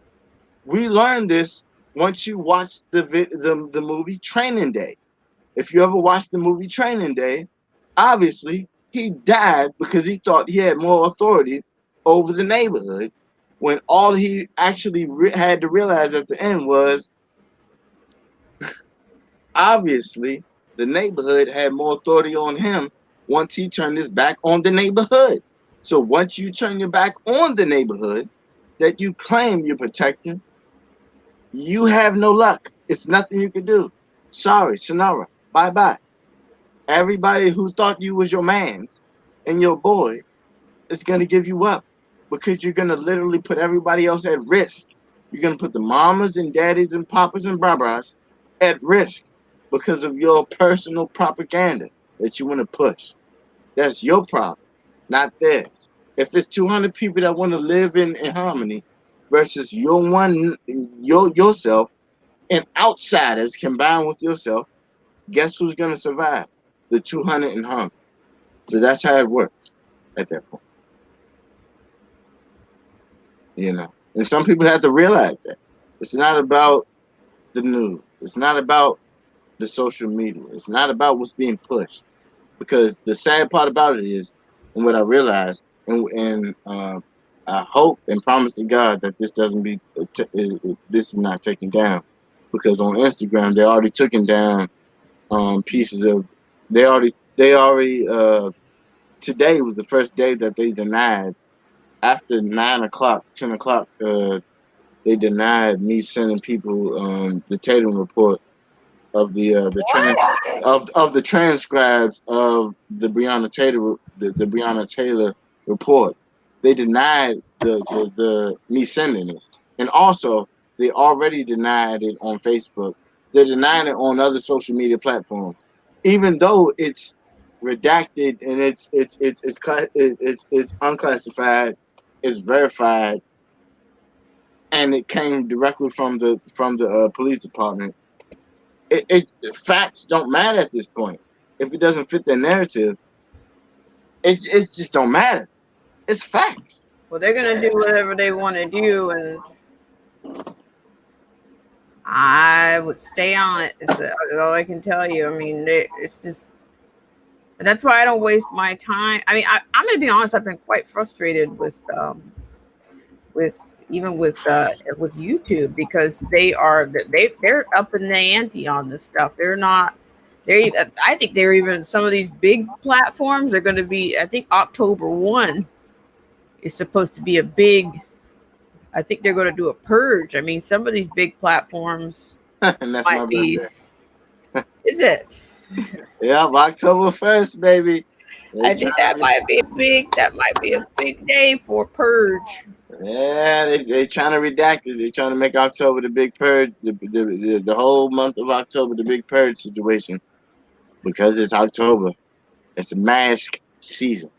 We learned this once you watch the movie Training Day. If you ever watched the movie Training Day, obviously he died because he thought he had more authority over the neighborhood, when all he actually had to realize at the end was obviously the neighborhood had more authority on him once he turned his back on the neighborhood. So once you turn your back on the neighborhood that you claim you're protecting, you have no luck. It's nothing you can do. Sorry, Sonora, bye-bye. Everybody who thought you was your mans and your boy is going to give you up, because you're going to literally put everybody else at risk. You're going to put the mamas and daddies and papas and babas at risk because of your personal propaganda that you want to push. That's your problem, not theirs. If it's 200 people that want to live in harmony versus yourself and outsiders combined with yourself, guess who's going to survive? The 200 in harmony. So that's how it works at that point. You know, and some people have to realize that it's not about the news. It's not about the social media. It's not about what's being pushed, because the sad part about it is, and what I realized, and I hope and promise to God that this doesn't be, this is not taken down, because on Instagram they already taken down pieces of, they already today was the first day that they denied. After 9 o'clock, 10 o'clock, they denied me sending people the Tatum report of the transcribes of the Breonna Taylor report. They denied the me sending it, and also they already denied it on Facebook. They're denying it on other social media platforms, even though it's redacted and it's unclassified. Is verified, and it came directly from the police department. Facts don't matter at this point. If it doesn't fit their narrative, It just don't matter. It's facts. Well, they're gonna do whatever they want to do, and I would stay on it. That's all I can tell you. I mean, it's just, and that's why I don't waste my time. I mean, I'm gonna be honest. I've been quite frustrated with YouTube, because they're up in the ante on this stuff. I think they're even, some of these big platforms are going to be, I think October 1 is supposed to be a big, I think they're going to do a purge. I mean, some of these big platforms and that's my birthday. Is it? Yeah, October 1st, baby. I think that might be a big day for purge. Yeah, they trying to redact it. They're trying to make October the big purge, the whole month of October the big purge situation, because it's October. It's a mask season.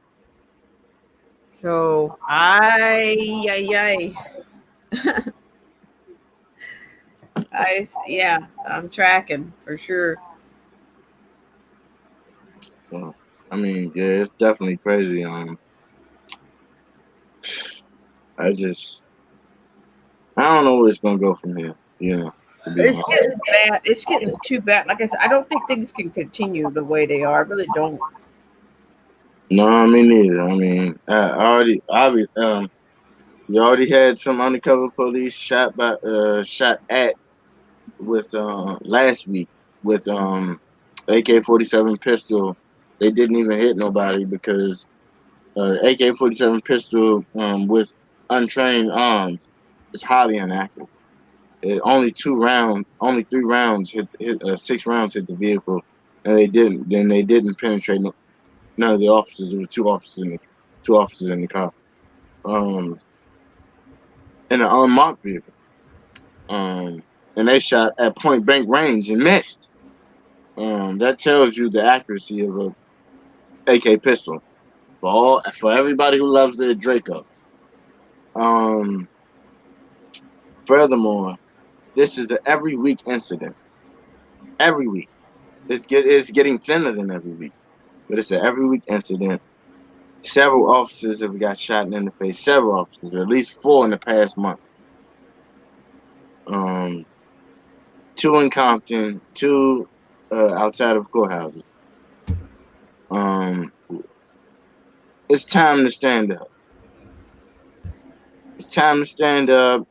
So I'm tracking for sure. So, I mean, yeah, it's definitely crazy. I don't know where it's gonna go from here. You know, it's getting bad. It's getting too bad. Like I said, I don't think things can continue the way they are. I really don't. No, me neither. I mean, you already had some undercover police shot at with last week with AK-47 pistol. They didn't even hit nobody because AK-47 pistol with untrained arms is highly inaccurate. Only 3 rounds hit 6 rounds hit the vehicle, and they didn't penetrate none of the officers. There were 2 officers in the car, in an unmarked vehicle, and they shot at point blank range and missed. That tells you the accuracy of a AK pistol for everybody who loves their Draco. Furthermore, this is an every week incident. Every week, it's getting thinner than every week, but it's an every week incident. Several officers have got shot in the face. Several officers, at least 4 in the past month. 2 in Compton, 2 outside of courthouses. It's time to stand up. It's time to stand up.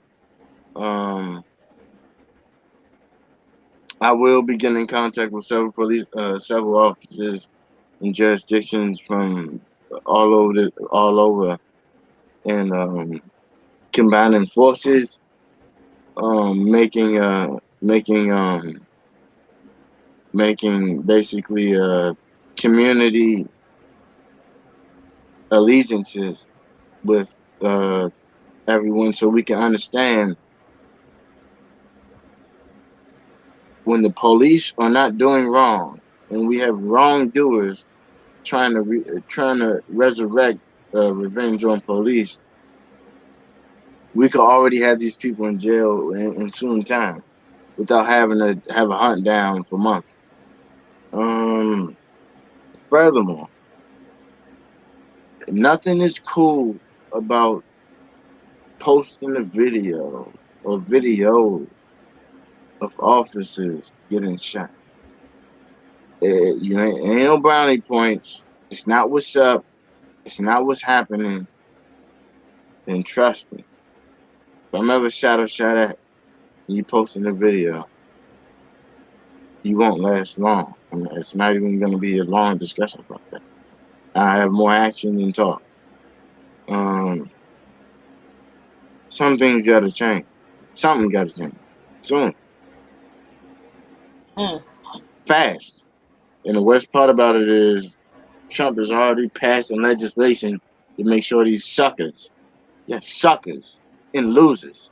I will be getting in contact with several officers in jurisdictions from all over, and combining forces, making basically community allegiances with everyone, so we can understand when the police are not doing wrong and we have wrongdoers trying to resurrect revenge on police. We could already have these people in jail in soon time without having to have a hunt down for months. Furthermore, nothing is cool about posting a video or videos of officers getting shot. Ain't no brownie points. It's not what's up. It's not what's happening. And trust me, if I'm ever shot at and you posting a video, you won't last long. It's not even going to be a long discussion about that. I have more action than talk. Some things got to change. Something got to change soon. Fast. And the worst part about it is Trump has already passed some legislation to make sure these suckers and losers.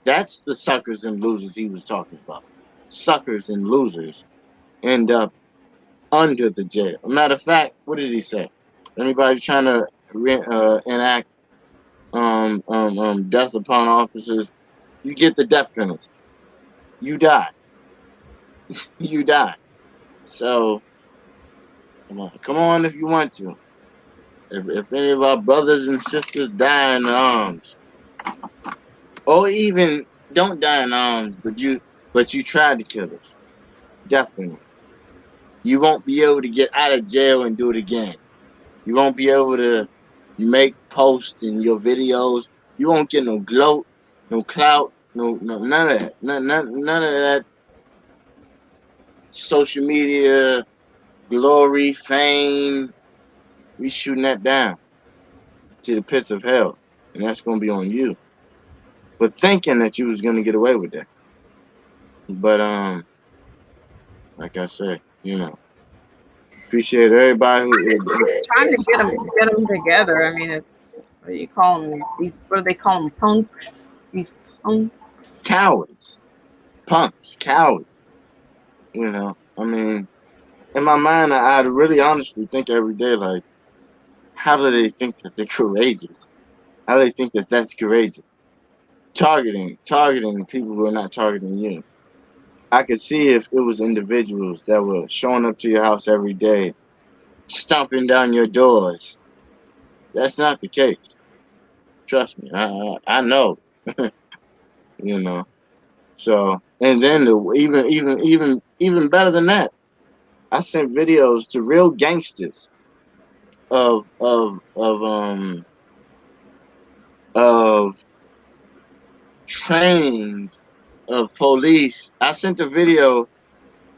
That's the suckers and losers he was talking about. Suckers and losers end up under the jail. Matter of fact, what did he say? Anybody trying to enact death upon officers, you get the death penalty. You die. You die. So Come on if you want to. If any of our brothers and sisters die in arms, or even don't die in arms, but you tried to kill us, definitely, you won't be able to get out of jail and do it again. You won't be able to make posts in your videos. You won't get no gloat, no clout, no none of that. None of that social media glory, fame. We shooting that down to the pits of hell, and that's gonna be on you. But thinking that you was gonna get away with that. But like I said, appreciate everybody It's trying to get them together. I mean, it's what do you call them? What do they call them? Punks. These punks. Cowards. Punks. Cowards. I mean, in my mind, I really honestly think every day, like, how do they think that they're courageous? How do they think that that's courageous? Targeting people who are not targeting you. I could see if it was individuals that were showing up to your house every day, stomping down your doors. That's not the case. Trust me, I know. So, and then even better than that, I sent videos to real gangsters of trainings of police. I sent a video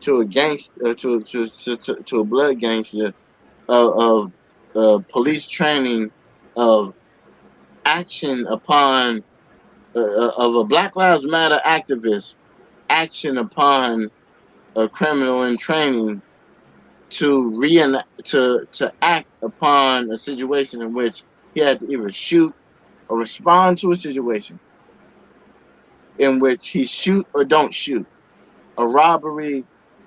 to a gangster, to a blood gangster of police training of action upon of a Black Lives Matter activist action upon a criminal in training to act upon a situation in which he had to either shoot or respond to a situation in which he shoot or don't shoot. A robbery,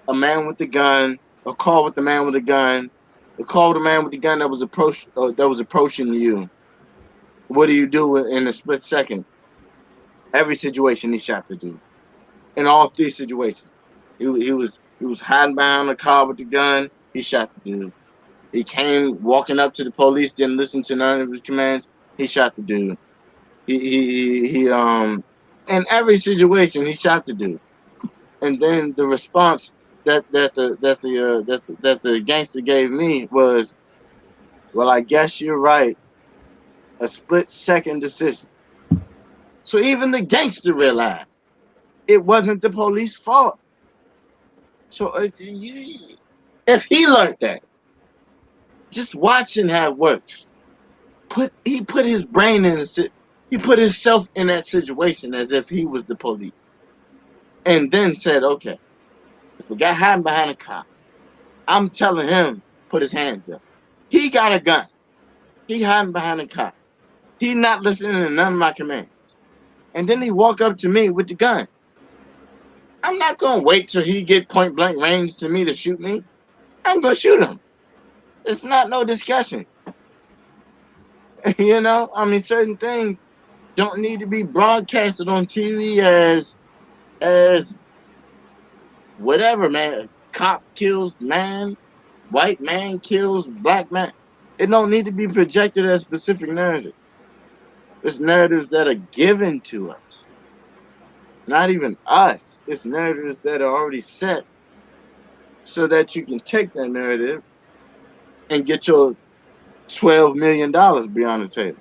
a man with a gun, a call with the man with a gun, a call with the man with the gun that was approaching you. What do you do in a split second? Every situation he shot the dude. In all three situations, he was hiding behind the car with the gun. He shot the dude. He came walking up to the police, didn't listen to none of his commands. He shot the dude. He in every situation he shot the dude. And then the response that the gangster gave me was, well, I guess you're right. A split-second decision. So even the gangster realized it wasn't the police fault. So if he learned that, just watching how it works, he put his brain in he put himself in that situation as if he was the police, and then said, okay, if a guy hiding behind a car, I'm telling him put his hands up. He got a gun. He hiding behind a car. He not listening to none of my commands. And then he walk up to me with the gun. I'm not going to wait till he get point blank range to me to shoot me. I'm going to shoot him. It's not no discussion. I mean, certain things don't need to be broadcasted on TV as whatever, man. Cop kills man, white man kills black man. It don't need to be projected as specific narratives. It's narratives that are given to us. Not even us. It's narratives that are already set so that you can take that narrative and get your $12 million beyond the table.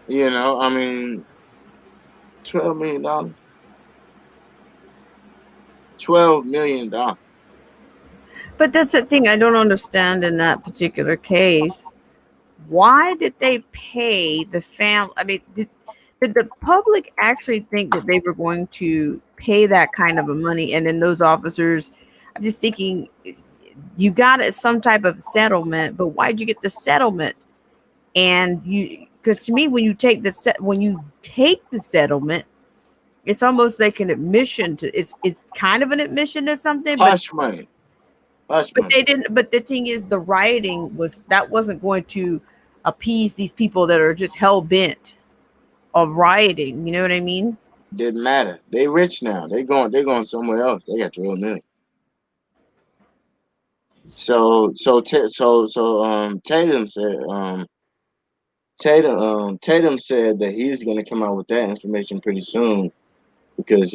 I mean, $12 million. $12 million. But that's the thing I don't understand in that particular case. Why did they pay the family? I mean, did the public actually think that they were going to pay that kind of a money? And then those officers, I'm just thinking, you got some type of settlement, but why'd you get the settlement? And because to me, when you take the settlement, it's almost like an admission to it's kind of an admission to something. Hush money. But they didn't. But the thing is, the rioting wasn't going to appease these people that are just hell bent of rioting. You know what I mean? Didn't matter. They rich now. They going somewhere else. They got $12 million. So Tatum said Tatum said that he's going to come out with that information pretty soon because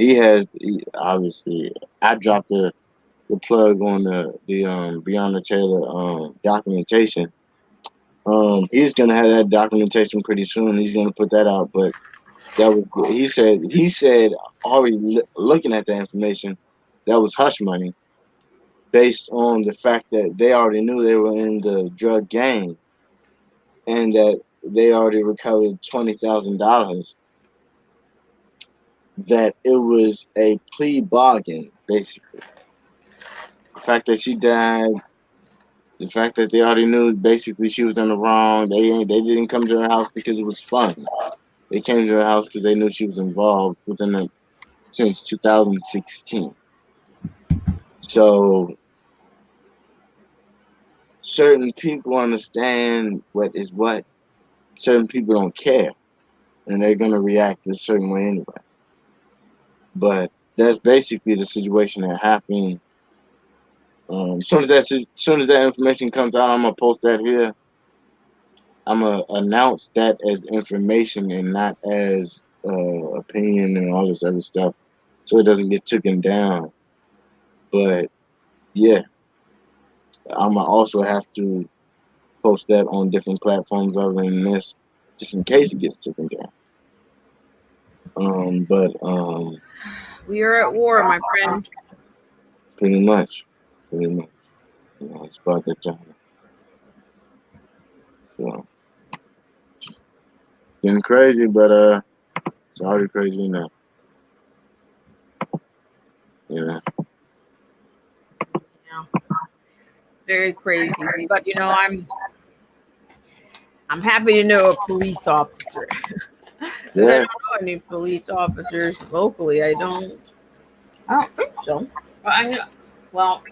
obviously I dropped the plug on the Breonna Taylor documentation. He's going to have that documentation pretty soon. He's going to put that out, but he said already looking at the information, that was hush money based on the fact that they already knew they were in the drug gang and that they already recovered $20,000, that it was a plea bargain, basically. The fact that she died, the fact that they already knew basically she was in the wrong, they didn't come to her house because it was fun. They came to her house because they knew she was involved since 2016. So certain people understand what is what. Certain people don't care, and they're gonna react a certain way anyway. But that's basically the situation that happened. As soon as that information comes out, I'm gonna post that here. I'm gonna announce that as information and not as opinion and all this other stuff, so it doesn't get taken down. But yeah, I'm gonna also have to post that on different platforms other than this, just in case it gets taken down. We are at war, my friend. Pretty much. You know, it's about that time. So it's getting crazy, but it's already crazy enough. Yeah. Very crazy. But you know, I'm happy to know a police officer. Yeah. I don't know any police officers locally. I don't think so. But I know. Well,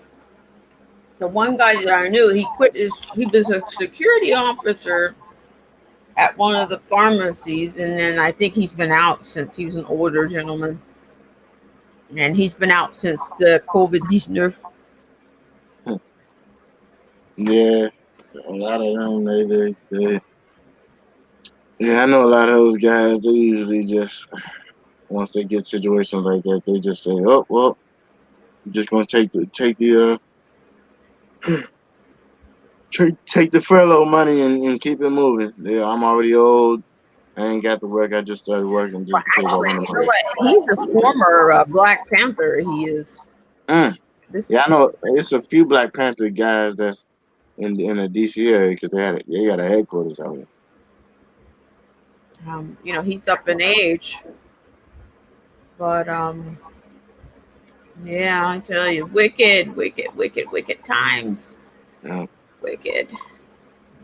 the one guy that I knew, he was a security officer at one of the pharmacies, and then I think he's been out since. He was an older gentleman, and he's been out since the COVID-19. Yeah, a lot of them, they yeah, I know a lot of those guys, they usually just, once they get situations like that, they just say, oh, well, we're just going to take the furlough money and keep it moving. Yeah, I'm already old. I ain't got to work. I just started working just because I want to work. He's a former Black Panther. He is. Yeah, I know. It's a few Black Panther guys that's in the DC area because they got a headquarters out here. You know, he's up in age, but yeah, I tell you, wicked times. Yeah. Wicked.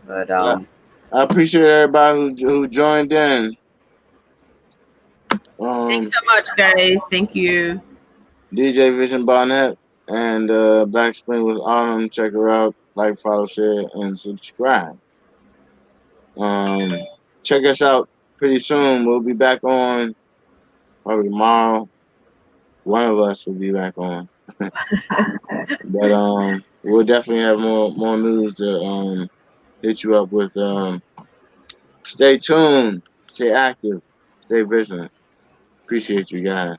But I appreciate everybody who joined in. Thanks so much, guys. Thank you. DJ Vision Barnett and Black Spring with Autumn. Check her out. Like, follow, share, and subscribe. Check us out pretty soon. We'll be back on probably tomorrow. One of us will be back on. But we'll definitely have more news to hit you up with. Stay tuned, stay active, stay vigilant. Appreciate you guys.